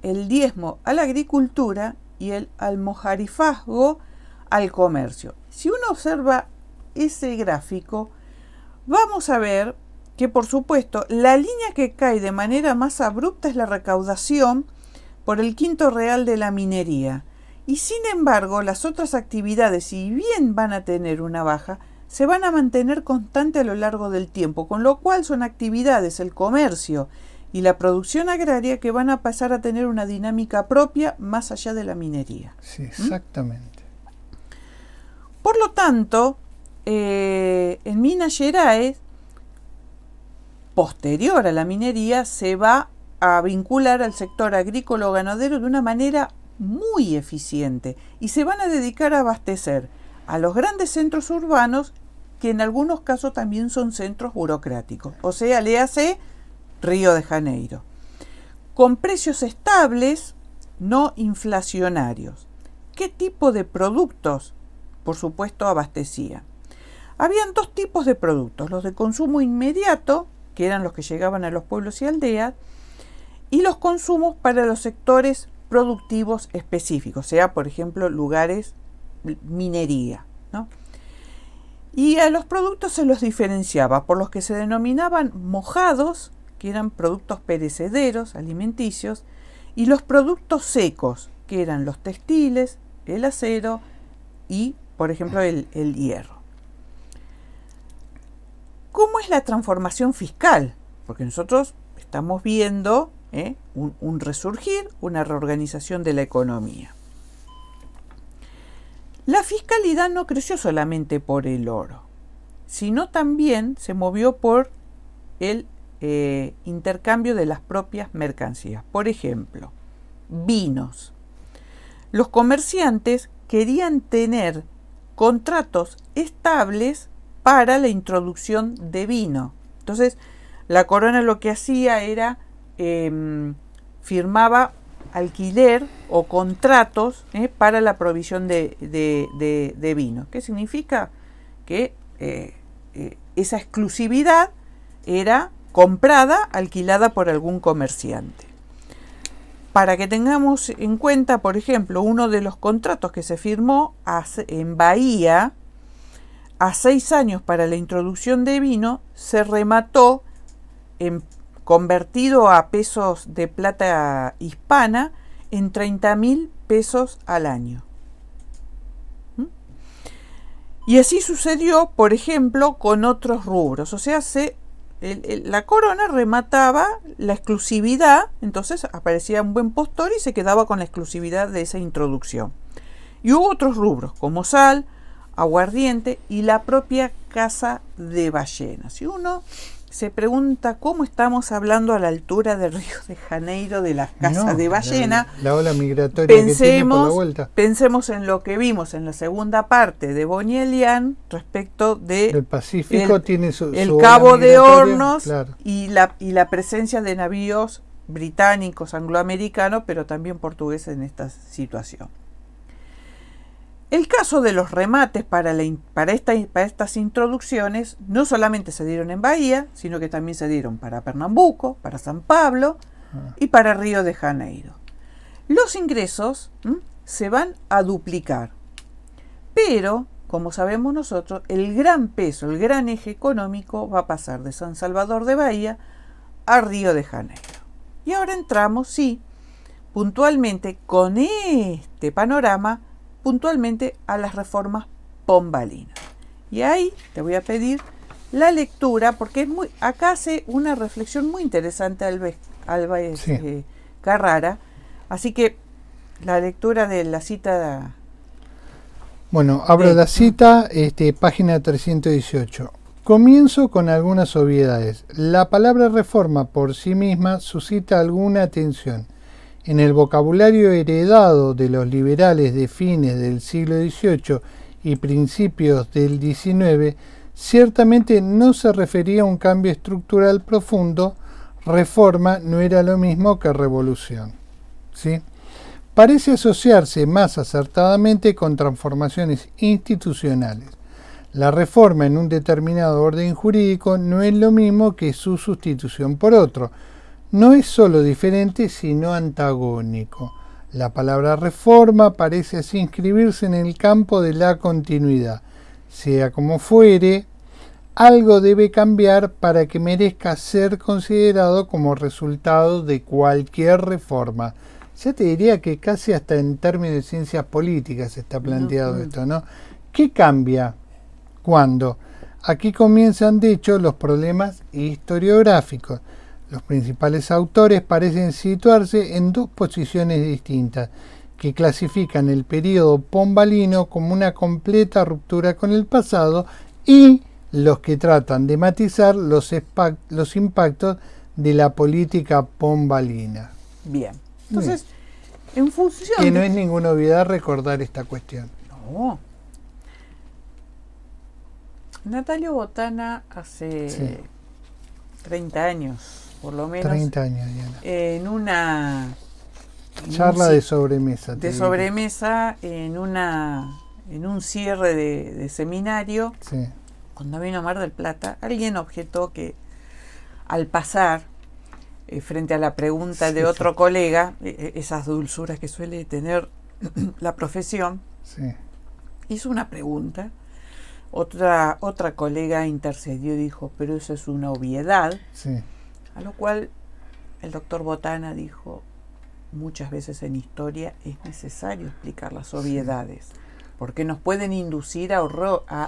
el diezmo a la agricultura y el almojarifazgo al comercio. Si uno observa ese gráfico, vamos a ver que, por supuesto, la línea que cae de manera más abrupta es la recaudación por el quinto real de la minería. Y sin embargo, las otras actividades, si bien van a tener una baja, se van a mantener constantes a lo largo del tiempo, con lo cual son actividades, el comercio y la producción agraria, que van a pasar a tener una dinámica propia más allá de la minería. Sí, exactamente. Por lo tanto, en Minas Gerais, posterior a la minería, se va a vincular al sector agrícola o ganadero de una manera muy eficiente y se van a dedicar a abastecer a los grandes centros urbanos, que en algunos casos también son centros burocráticos, o sea, léase Río de Janeiro, con precios estables, no inflacionarios. ¿Qué tipo de productos, por supuesto, abastecía? Habían 2 tipos de productos: los de consumo inmediato, que eran los que llegaban a los pueblos y aldeas, y los consumos para los sectores productivos específicos, sea, por ejemplo, lugares, minería, ¿no? Y a los productos se los diferenciaba por los que se denominaban mojados, que eran productos perecederos, alimenticios, y los productos secos, que eran los textiles, el acero y, por ejemplo, el hierro. ¿Cómo es la transformación fiscal? Porque nosotros estamos viendo un resurgir, una reorganización de la economía. La fiscalidad no creció solamente por el oro, sino también se movió por el intercambio de las propias mercancías. Por ejemplo, vinos. Los comerciantes querían tener contratos estables para la introducción de vino. Entonces, la corona lo que hacía era firmaba alquiler o contratos para la provisión de vino. ¿Qué significa? Que esa exclusividad era comprada, alquilada por algún comerciante. Para que tengamos en cuenta, por ejemplo, uno de los contratos que se firmó en Bahía a 6 años para la introducción de vino, se remató convertido a pesos de plata hispana en 30.000 pesos al año. Y así sucedió, por ejemplo, con otros rubros. O sea, la corona remataba la exclusividad, entonces aparecía un buen postor y se quedaba con la exclusividad de esa introducción. Y hubo otros rubros, como sal, aguardiente y la propia caza de ballenas. Si uno se pregunta cómo estamos hablando a la altura del Río de Janeiro de las casas de ballena, la ola migratoria que tiene por la vuelta. Pensemos en lo que vimos en la segunda parte de Bonnie Elian respecto de el Pacífico, tiene el su Cabo ola de migratoria, Hornos, claro. y la presencia de navíos británicos, angloamericanos, pero también portugueses en esta situación. El caso de los remates para estas introducciones no solamente se dieron en Bahía, sino que también se dieron para Pernambuco, para San Pablo, y para Río de Janeiro. Los ingresos se van a duplicar, pero, como sabemos nosotros, el gran peso, el gran eje económico va a pasar de San Salvador de Bahía a Río de Janeiro. Y ahora entramos, sí, puntualmente con este panorama, puntualmente a las reformas pombalinas. Y ahí te voy a pedir la lectura, porque acá hace una reflexión muy interesante Álvarez Sí. Carrara. Así que la lectura de la cita. Bueno, abro la cita, página 318. Comienzo con algunas obviedades. La palabra reforma por sí misma suscita alguna atención. En el vocabulario heredado de los liberales de fines del siglo XVIII y principios del XIX, ciertamente no se refería a un cambio estructural profundo. Reforma no era lo mismo que revolución, ¿sí? Parece asociarse más acertadamente con transformaciones institucionales. La reforma en un determinado orden jurídico no es lo mismo que su sustitución por otro. No es sólo diferente, sino antagónico. La palabra reforma parece así inscribirse en el campo de la continuidad. Sea como fuere, algo debe cambiar para que merezca ser considerado como resultado de cualquier reforma. Ya te diría que casi hasta en términos de ciencias políticas está planteado esto, ¿no? ¿Qué cambia? ¿Cuándo? Aquí comienzan, de hecho, los problemas historiográficos. Los principales autores parecen situarse en dos posiciones distintas, que clasifican el período pombalino como una completa ruptura con el pasado y los que tratan de matizar los impactos de la política pombalina. Bien. Entonces, en función que no es ninguna obviedad recordar esta cuestión. No. Natalio Botana hace 30 años, por lo menos. 30 años, Diana. En una charla de sobremesa. De sobremesa, en un cierre de seminario. Sí. Cuando vino a Mar del Plata, alguien objetó que al pasar frente a la pregunta de otro colega, esas dulzuras que suele tener la profesión, hizo una pregunta. Otra colega intercedió y dijo, pero eso es una obviedad. A lo cual el doctor Botana dijo, muchas veces en historia es necesario explicar las obviedades, porque nos pueden inducir a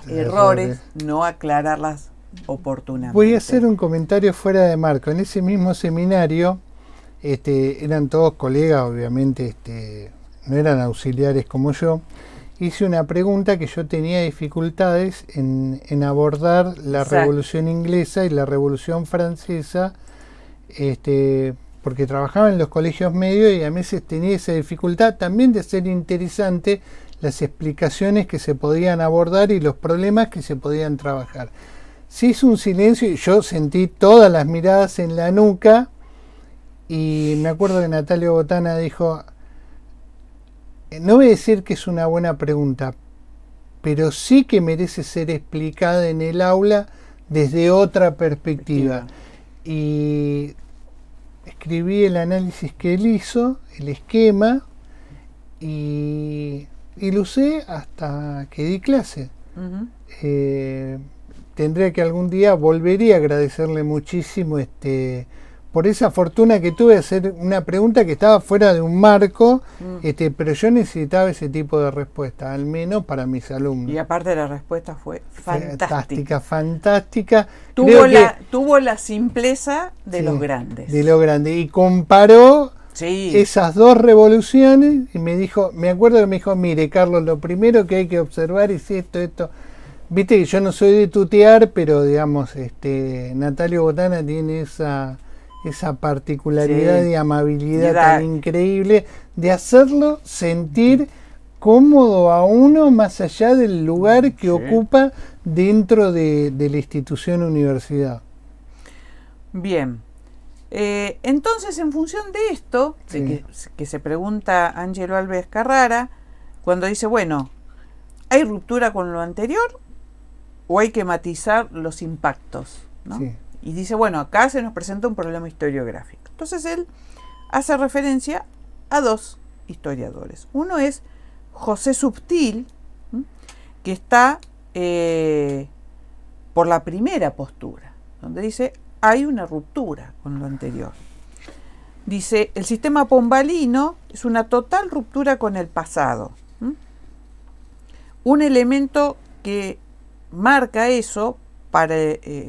errores, no aclararlas oportunamente. Voy a hacer un comentario fuera de marco. En ese mismo seminario, eran todos colegas, obviamente, no eran auxiliares como yo. Hice una pregunta que yo tenía dificultades en abordar la Revolución Inglesa y la Revolución Francesa, porque trabajaba en los colegios medios y a veces tenía esa dificultad también de ser interesante las explicaciones que se podían abordar y los problemas que se podían trabajar. Se hizo un silencio y yo sentí todas las miradas en la nuca y me acuerdo que Natalio Botana dijo, no voy a decir que es una buena pregunta, pero sí que merece ser explicada en el aula desde otra perspectiva. Y escribí el análisis que él hizo, el esquema, y lo usé hasta que di clase. Tendría que algún día volvería a agradecerle muchísimo por esa fortuna que tuve de hacer una pregunta que estaba fuera de un marco, pero yo necesitaba ese tipo de respuesta, al menos para mis alumnos. Y aparte la respuesta fue fantástica. Fantástica. Tuvo la simpleza de los grandes. De lo grande. Y comparó esas dos revoluciones y me acuerdo que me dijo, mire Carlos, lo primero que hay que observar es esto. Viste que yo no soy de tutear, pero digamos, Natalio Botana tiene esa particularidad y amabilidad tan increíble de hacerlo sentir cómodo a uno más allá del lugar que ocupa dentro de la institución universidad. Bien. Entonces, en función de esto, que se pregunta Ángelo Álvarez Carrara, cuando dice, bueno, ¿hay ruptura con lo anterior o hay que matizar los impactos? ¿No? Y dice, bueno, acá se nos presenta un problema historiográfico. Entonces él hace referencia a dos historiadores. Uno es José Subtil, que está por la primera postura, donde dice hay una ruptura con lo anterior. Dice, el sistema pombalino es una total ruptura con el pasado. Un elemento que marca eso para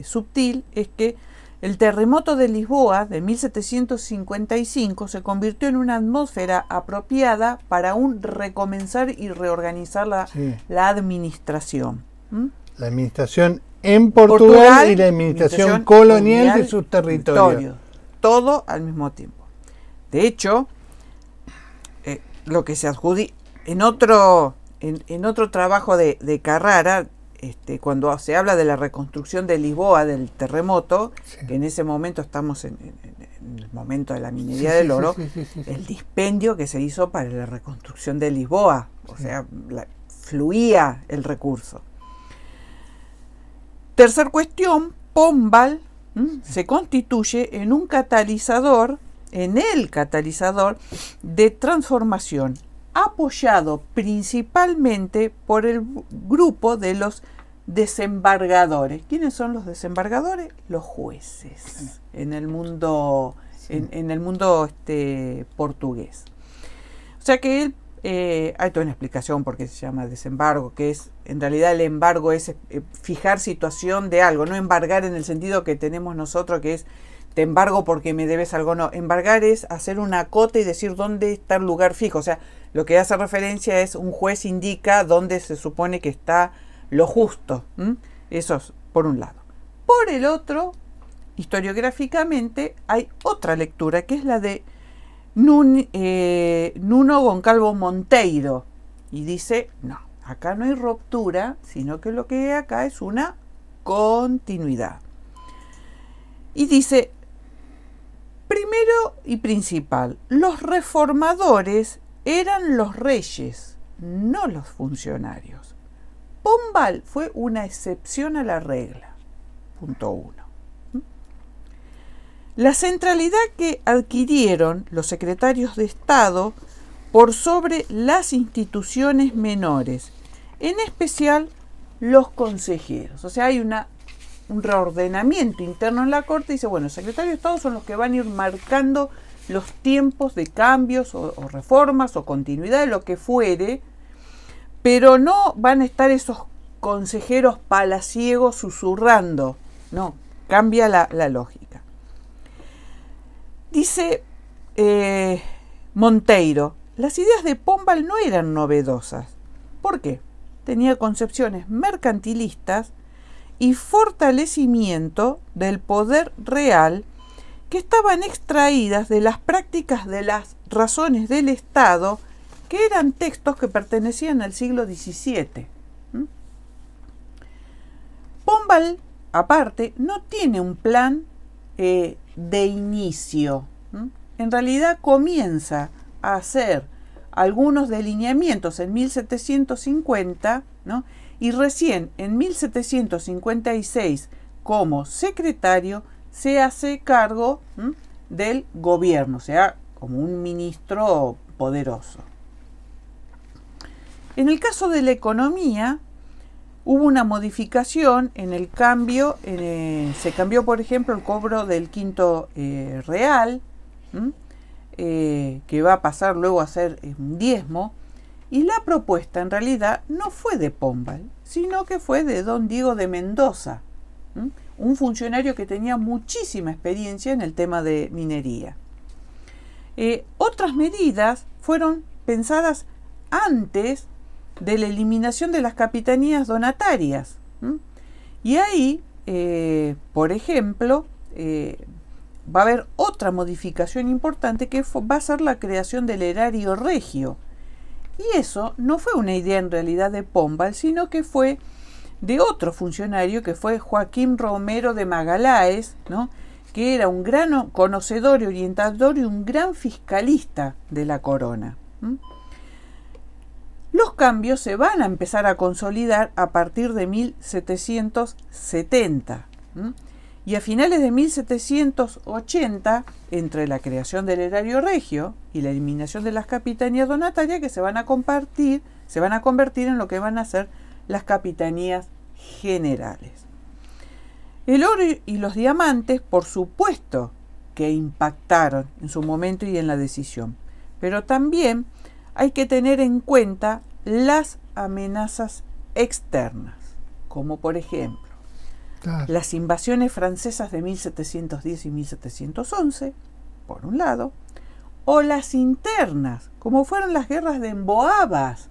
Subtil es que el terremoto de Lisboa de 1755 se convirtió en una atmósfera apropiada para un recomenzar y reorganizar la administración. La administración en Portugal y la administración colonial de sus territorios. Todo al mismo tiempo. De hecho, lo que se adjudica en otro trabajo de Carrara, cuando se habla de la reconstrucción de Lisboa del terremoto, que en ese momento estamos en el momento de la minería del oro, el dispendio que se hizo para la reconstrucción de Lisboa, o sea, fluía el recurso. Tercer cuestión, Pombal se constituye en el catalizador de transformación, apoyado principalmente por el grupo de los desembargadores. ¿Quiénes son los desembargadores? Los jueces en el mundo, en el mundo portugués. O sea que él, hay toda una explicación por qué se llama desembargo, que es, en realidad el embargo es fijar situación de algo, no embargar en el sentido que tenemos nosotros, que es te embargo porque me debes algo. No, embargar es hacer un acote y decir dónde está el lugar fijo. O sea, lo que hace referencia es un juez indica dónde se supone que está lo justo. Eso es por un lado. Por el otro, historiográficamente, hay otra lectura que es la de Nuno Goncalves Monteiro. Y dice, no, acá no hay ruptura, sino que lo que hay acá es una continuidad. Y dice, primero y principal, los reformadores eran los reyes, no los funcionarios. Pombal fue una excepción a la regla. Punto 1. La centralidad que adquirieron los secretarios de Estado por sobre las instituciones menores, en especial los consejeros. O sea, hay un reordenamiento interno en la Corte y dice, bueno, los secretarios de Estado son los que van a ir marcando los tiempos de cambios o reformas o continuidad de lo que fuere, pero no van a estar esos consejeros palaciegos susurrando. No, cambia la lógica. Dice Monteiro, las ideas de Pombal no eran novedosas. ¿Por qué? Tenía concepciones mercantilistas y fortalecimiento del poder real que estaban extraídas de las prácticas de las razones del Estado, que eran textos que pertenecían al siglo XVII. Pombal, aparte, no tiene un plan de inicio. En realidad comienza a hacer algunos delineamientos en 1750, ¿no? Y recién en 1756, como secretario, se hace cargo del gobierno, o sea, como un ministro poderoso. En el caso de la economía, hubo una modificación en el cambio, se cambió, por ejemplo, el cobro del quinto real, que va a pasar luego a ser un diezmo, y la propuesta en realidad no fue de Pombal, sino que fue de don Diego de Mendoza, un funcionario que tenía muchísima experiencia en el tema de minería. Otras medidas fueron pensadas antes de la eliminación de las capitanías donatarias. Y ahí, por ejemplo, va a haber otra modificación importante que va a ser la creación del erario regio. Y eso no fue una idea en realidad de Pombal, sino que fue de otro funcionario que fue Joaquín Romero de Magalhães, ¿no? Que era un gran conocedor y orientador y un gran fiscalista de la corona. Los cambios se van a empezar a consolidar a partir de 1770. Y a finales de 1780, entre la creación del erario regio y la eliminación de las capitanías donatarias, que se van a convertir en lo que van a ser las capitanías generales. El oro y los diamantes, por supuesto, que impactaron en su momento y en la decisión, pero también hay que tener en cuenta las amenazas externas, como por ejemplo las invasiones francesas de 1710 y 1711, por un lado, o las internas, como fueron las guerras de Emboabas,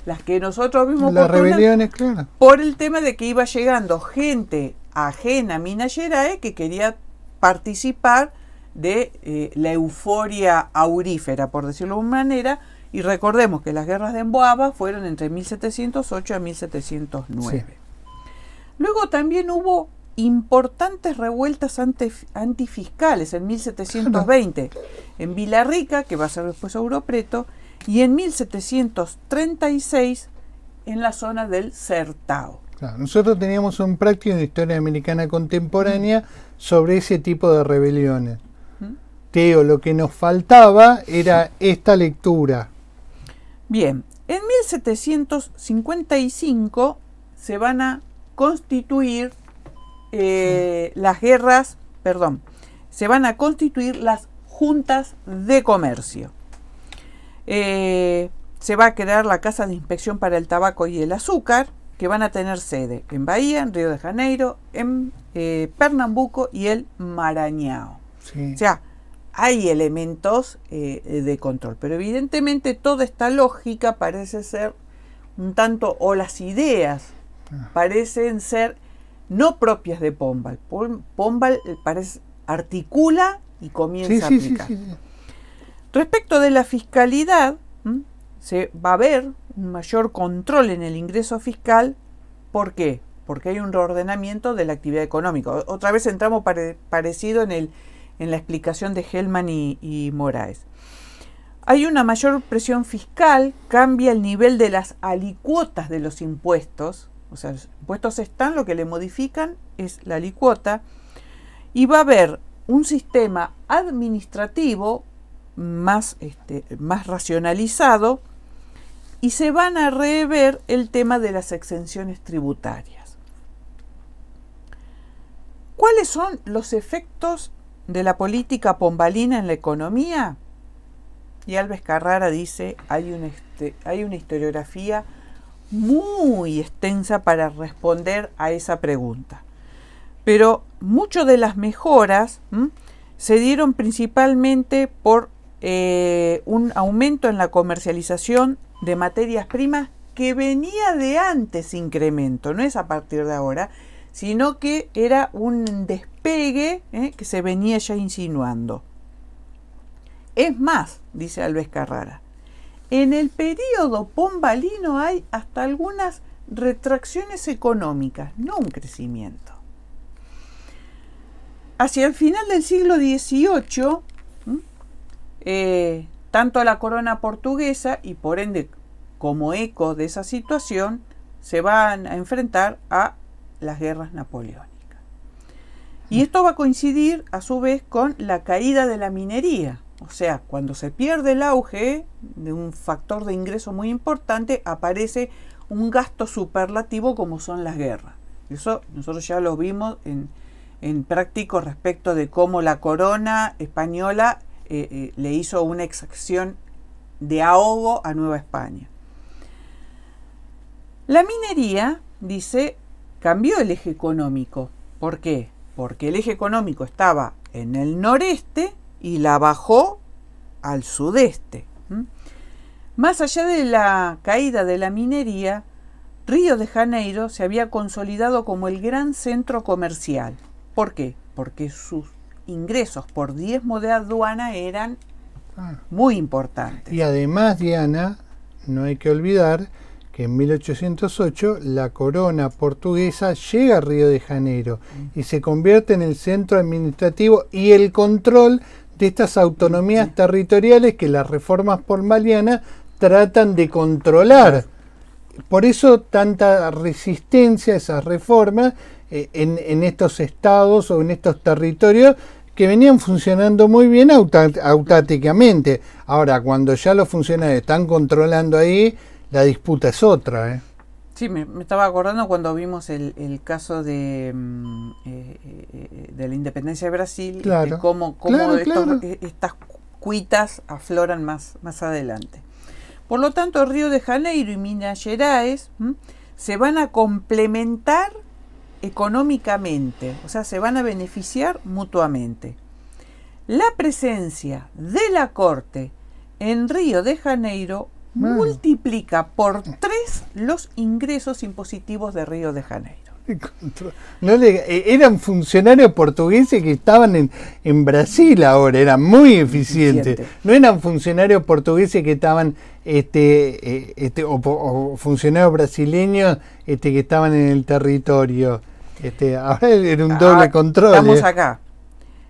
las que nosotros vimos las rebeliones, claro, por el tema de que iba llegando gente ajena a Minas Gerais que quería participar de la euforia aurífera, por decirlo de una manera, y recordemos que las guerras de Emboabas fueron entre 1708 a 1709. Sí. Luego también hubo importantes revueltas antifiscales en 1720 en Villarrica, que va a ser después Ouro Preto, y en 1736 en la zona del Sertao. Claro, nosotros teníamos un práctico de historia americana contemporánea sobre ese tipo de rebeliones. Teo, lo que nos faltaba era esta lectura. Bien, en 1755 se van a constituir se van a constituir las juntas de comercio. Se va a crear la Casa de Inspección para el Tabaco y el Azúcar, que van a tener sede en Bahía, en Río de Janeiro, en Pernambuco y el Maranhão. Sí. O sea, hay elementos de control, pero evidentemente toda esta lógica parece ser un tanto, o las ideas parecen ser no propias de Pombal. Pombal articula y comienza a aplicar. Sí. Respecto de la fiscalidad, se va a haber un mayor control en el ingreso fiscal. ¿Por qué? Porque hay un reordenamiento de la actividad económica. Otra vez entramos parecido en la explicación de Hellman y Moraes. Hay una mayor presión fiscal, cambia el nivel de las alicuotas de los impuestos. O sea, los impuestos están, lo que le modifican es la alicuota. Y va a haber un sistema administrativo más racionalizado, y se van a rever el tema de las exenciones tributarias. ¿Cuáles son los efectos de la política pombalina en la economía? Y Alves Carrara dice, hay una historiografía muy extensa para responder a esa pregunta. Pero muchas de las mejoras se dieron principalmente por un aumento en la comercialización de materias primas que venía de antes incremento, no es a partir de ahora, sino que era un despegue que se venía ya insinuando. Es más, dice Alves Carrara, en el periodo pombalino hay hasta algunas retracciones económicas, no un crecimiento. Hacia el final del siglo XVIII, tanto la corona portuguesa y por ende como eco de esa situación se van a enfrentar a las guerras napoleónicas. Y esto va a coincidir a su vez con la caída de la minería. O sea, cuando se pierde el auge de un factor de ingreso muy importante, aparece un gasto superlativo como son las guerras. Eso nosotros ya lo vimos en práctico respecto de cómo la corona española le hizo una exacción de ahogo a Nueva España. La minería, dice, cambió el eje económico. ¿Por qué? Porque el eje económico estaba en el noreste y la bajó al sudeste. Más allá de la caída de la minería, Río de Janeiro se había consolidado como el gran centro comercial. ¿Por qué? Porque sus ingresos por diezmo de aduana eran muy importantes. Y además, Diana, no hay que olvidar que en 1808 la corona portuguesa llega a Río de Janeiro y se convierte en el centro administrativo y el control de estas autonomías territoriales que las reformas pombalianas tratan de controlar. por eso tanta resistencia a esas reformas en estos estados o en estos territorios que venían funcionando muy bien autáticamente. Ahora, cuando ya los funcionarios están controlando ahí, la disputa es otra. Sí, me estaba acordando cuando vimos el caso de la independencia de Brasil, Claro, cómo claro. estas cuitas afloran más adelante. Por lo tanto, Río de Janeiro y Minas Gerais se van a complementar económicamente, o sea, se van a beneficiar mutuamente. La presencia de la Corte en Río de Janeiro multiplica por 3 los ingresos impositivos de Río de Janeiro. Eran funcionarios portugueses que estaban en Brasil ahora, eran muy eficientes. No eran funcionarios portugueses que estaban o funcionarios brasileños que estaban en el territorio. Ahora era un doble control. Estamos acá.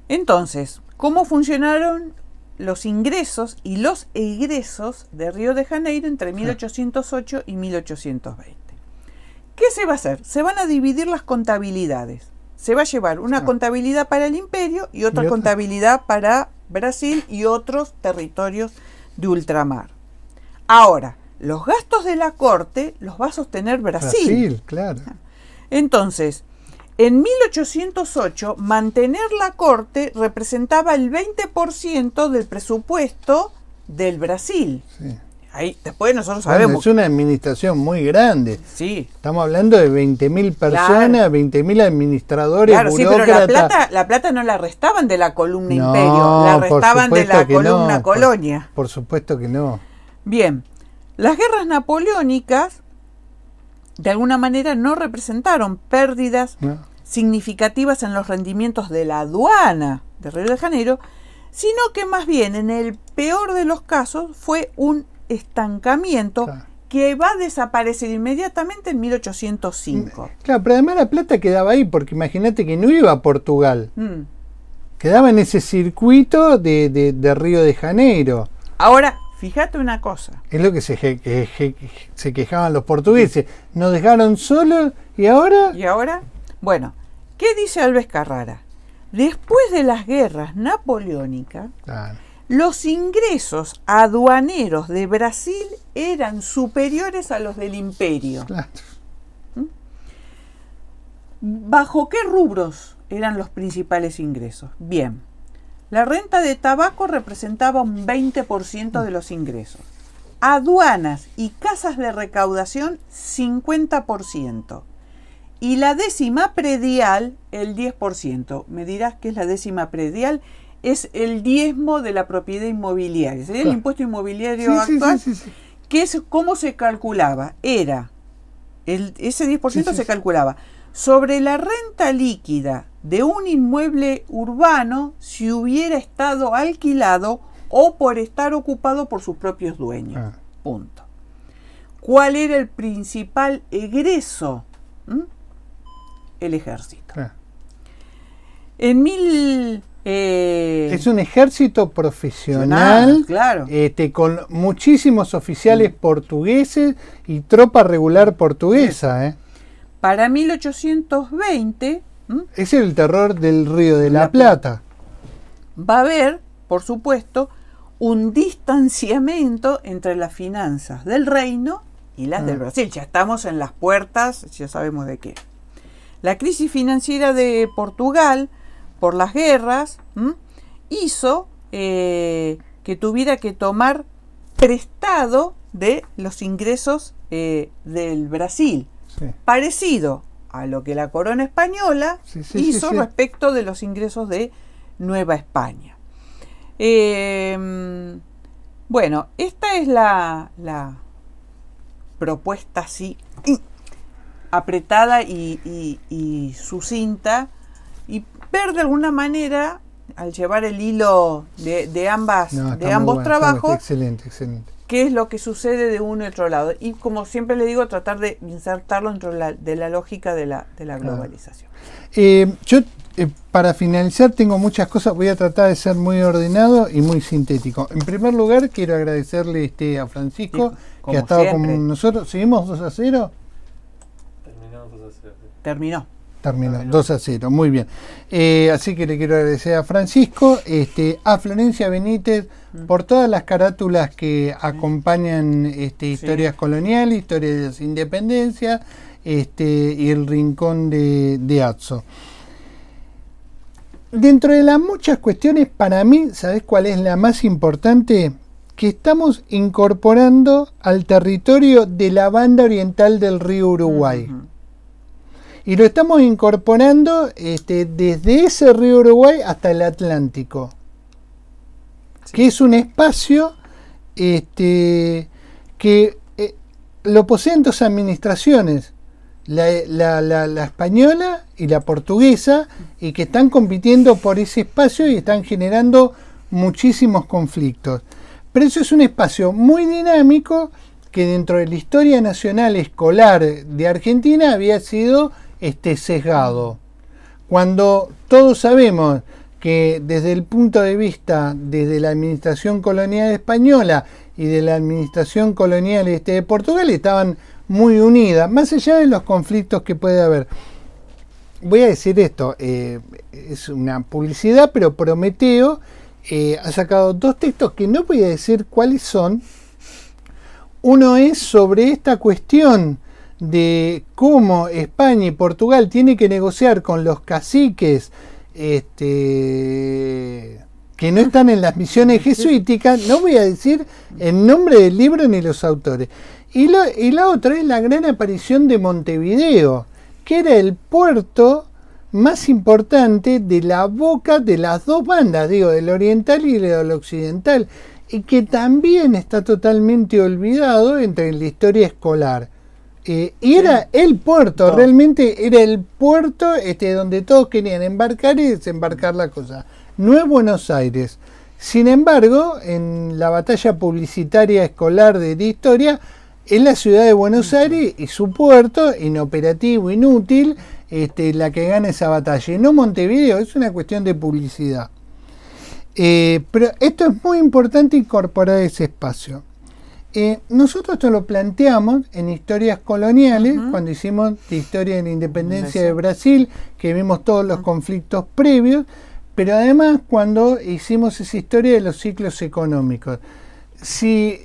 Entonces, ¿cómo funcionaron los ingresos y los egresos de Río de Janeiro entre 1808 y 1820? ¿Qué se va a hacer? Se van a dividir las contabilidades. Se va a llevar una contabilidad para el imperio y otra contabilidad para Brasil y otros territorios de ultramar. Ahora, los gastos de la corte los va a sostener Brasil. Brasil, claro. Entonces, en 1808, mantener la corte representaba el 20% del presupuesto del Brasil. Sí. Ahí, después nosotros sabemos. Es una administración muy grande. Sí. Estamos hablando de 20.000 personas, Claro. 20.000 administradores, Claro, sí, burócratas. pero la plata no la restaban de la columna No, imperio, la por restaban de la supuesto que columna no, colonia. Por supuesto que no. Bien, las guerras napoleónicas de alguna manera no representaron pérdidas No. significativas en los rendimientos de la aduana de Río de Janeiro, sino que más bien en el peor de los casos fue un estancamiento Claro. que va a desaparecer inmediatamente en 1805. Claro, pero además la plata quedaba ahí, porque imagínate que no iba a Portugal. Mm. Quedaba en ese circuito de Río de Janeiro. Ahora, fíjate una cosa. Es lo que se quejaban los portugueses. Nos dejaron solos y ahora... ¿Y ahora? Bueno, ¿qué dice Alves Carrara? Después de las guerras napoleónicas, Claro. los ingresos aduaneros de Brasil eran superiores a los del imperio. Claro. ¿Bajo qué rubros eran los principales ingresos? Bien, la renta de tabaco representaba un 20% de los ingresos. Aduanas y casas de recaudación, 50%. Y la décima predial, el 10%. Me dirás qué es la décima predial. Es el diezmo de la propiedad inmobiliaria. Sería el impuesto inmobiliario actual. Sí. Que es cómo se calculaba. Era, ese 10% se calculaba sobre la renta líquida de un inmueble urbano si hubiera estado alquilado o por estar ocupado por sus propios dueños. Punto. ¿Cuál era el principal egreso? El ejército. Es un ejército profesional, claro. Con muchísimos oficiales portugueses y tropa regular portuguesa. Para 1820 Es el terror del Río de la Plata. va a haber, por supuesto, un distanciamiento entre las finanzas del reino y las del Brasil. Ya estamos en las puertas, ya sabemos de qué. La crisis financiera de Portugal por las guerras hizo que tuviera que tomar prestado de los ingresos del Brasil, parecido a lo que la corona española hizo respecto de los ingresos de Nueva España. Bueno, esta es la propuesta así apretada y sucinta, y ver de alguna manera, al llevar el hilo de ambos trabajos, excelente. qué es lo que sucede de uno y otro lado. Y como siempre le digo, tratar de insertarlo dentro de la lógica de la globalización. Yo, para finalizar, tengo muchas cosas. Voy a tratar de ser muy ordenado y muy sintético. En primer lugar, quiero agradecerle a Francisco que ha estado siempre. con nosotros. ¿Seguimos 2-0? Terminó. Terminó 2-0, muy bien. Así que le quiero agradecer a Francisco, a Florencia Benítez, por todas las carátulas que acompañan historias coloniales, historias de las independencias, y el rincón de Atzo. Dentro de las muchas cuestiones, para mí, ¿sabés cuál es la más importante? Que estamos incorporando al territorio de la banda oriental del río Uruguay. Y lo estamos incorporando desde ese río Uruguay hasta el Atlántico, que es un espacio que lo poseen dos administraciones, la española y la portuguesa, y que están compitiendo por ese espacio y están generando muchísimos conflictos. Pero eso es un espacio muy dinámico que dentro de la historia nacional escolar de Argentina había sido sesgado. Cuando todos sabemos que desde el punto de vista, desde la administración colonial española y de la administración colonial de Portugal, estaban muy unidas, más allá de los conflictos que puede haber. Voy a decir esto, es una publicidad, pero Prometeo ha sacado dos textos que no voy a decir cuáles son. Uno es sobre esta cuestión de cómo España y Portugal tienen que negociar con los caciques que no están en las misiones jesuíticas. No voy a decir el nombre del libro ni los autores. Y la otra es la gran aparición de Montevideo, que era el puerto más importante de la boca de las dos bandas, digo, del oriental y del occidental, y que también está totalmente olvidado entre la historia escolar. Y era el puerto, realmente era el puerto donde todos querían embarcar y desembarcar la cosa. No es Buenos Aires. Sin embargo, en la batalla publicitaria escolar de historia, es la ciudad de Buenos Aires y su puerto, inoperativo, inútil, la que gana esa batalla. Y no Montevideo, es una cuestión de publicidad. Pero esto es muy importante incorporar ese espacio. Nosotros esto lo planteamos en historias coloniales, cuando hicimos la historia de la independencia de Brasil, que vimos todos los conflictos previos, pero además cuando hicimos esa historia de los ciclos económicos. Si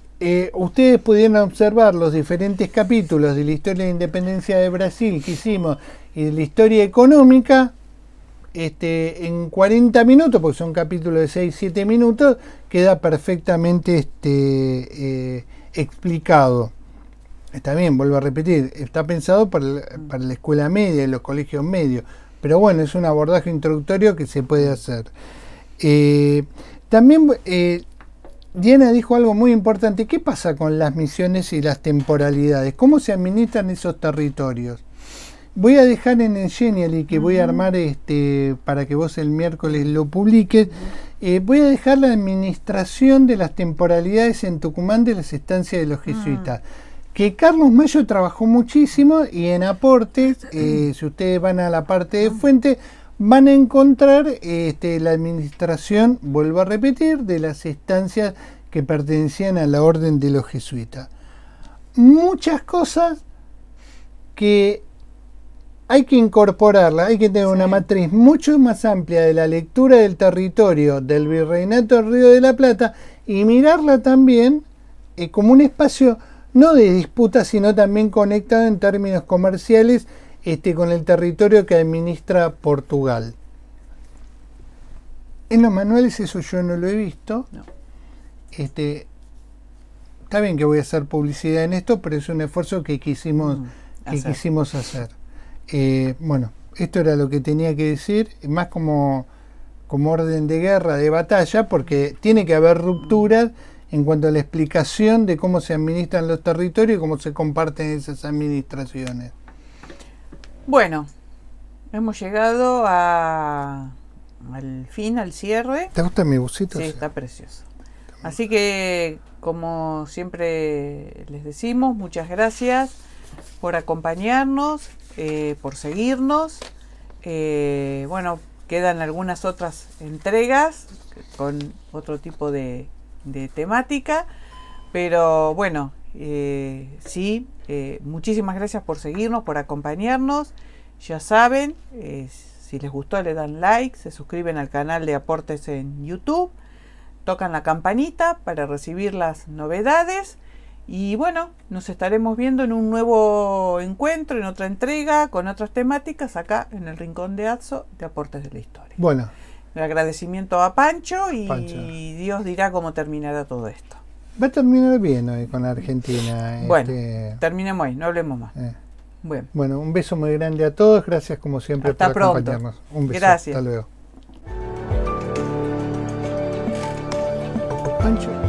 ustedes pudieran observar los diferentes capítulos de la historia de la independencia de Brasil que hicimos y de la historia económica, en 40 minutos, porque son capítulos de 6-7 minutos, queda perfectamente explicado. Está bien, vuelvo a repetir, está pensado para la escuela media y los colegios medios, pero bueno, es un abordaje introductorio que se puede hacer. También Diana dijo algo muy importante. ¿Qué pasa con las misiones y las temporalidades? ¿Cómo se administran esos territorios? Voy a dejar en el Genially, que voy a armar para que vos el miércoles lo publiques. Voy a dejar la administración de las temporalidades en Tucumán de las estancias de los jesuitas, que Carlos Mayo trabajó muchísimo, y en aportes, si ustedes van a la parte de fuente, van a encontrar la administración, vuelvo a repetir, de las estancias que pertenecían a la orden de los jesuitas. Muchas cosas que hay que incorporarla, hay que tener una matriz mucho más amplia de la lectura del territorio del Virreinato del Río de la Plata, y mirarla también como un espacio no de disputa, sino también conectado en términos comerciales con el territorio que administra Portugal. En los manuales eso yo no lo he visto. No. Está bien que voy a hacer publicidad en esto, pero es un esfuerzo que quisimos hacer. Bueno, esto era lo que tenía que decir, más como orden de guerra, de batalla, porque tiene que haber rupturas en cuanto a la explicación de cómo se administran los territorios y cómo se comparten esas administraciones. Bueno, hemos llegado al fin, al cierre. ¿Te gusta mi busito? Sí, está precioso. Así que, como siempre les decimos, muchas gracias por acompañarnos, por seguirnos. Bueno, quedan algunas otras entregas con otro tipo de temática, pero bueno, Sí, muchísimas gracias por seguirnos, por acompañarnos. Ya saben, si les gustó le dan like, se suscriben al canal de Aportes en YouTube, tocan la campanita para recibir las novedades. Y bueno, nos estaremos viendo en un nuevo encuentro, en otra entrega, con otras temáticas, acá en el Rincón de Atzo de Aportes de la Historia. Bueno. El agradecimiento a Pancho y Pancho. Dios dirá cómo terminará todo esto. Va a terminar bien hoy con Argentina. Bueno, terminemos ahí, no hablemos más. Bueno, un beso muy grande a todos. Gracias como siempre Hasta por pronto. acompañarnos. Un beso. Gracias. Hasta luego. Pancho.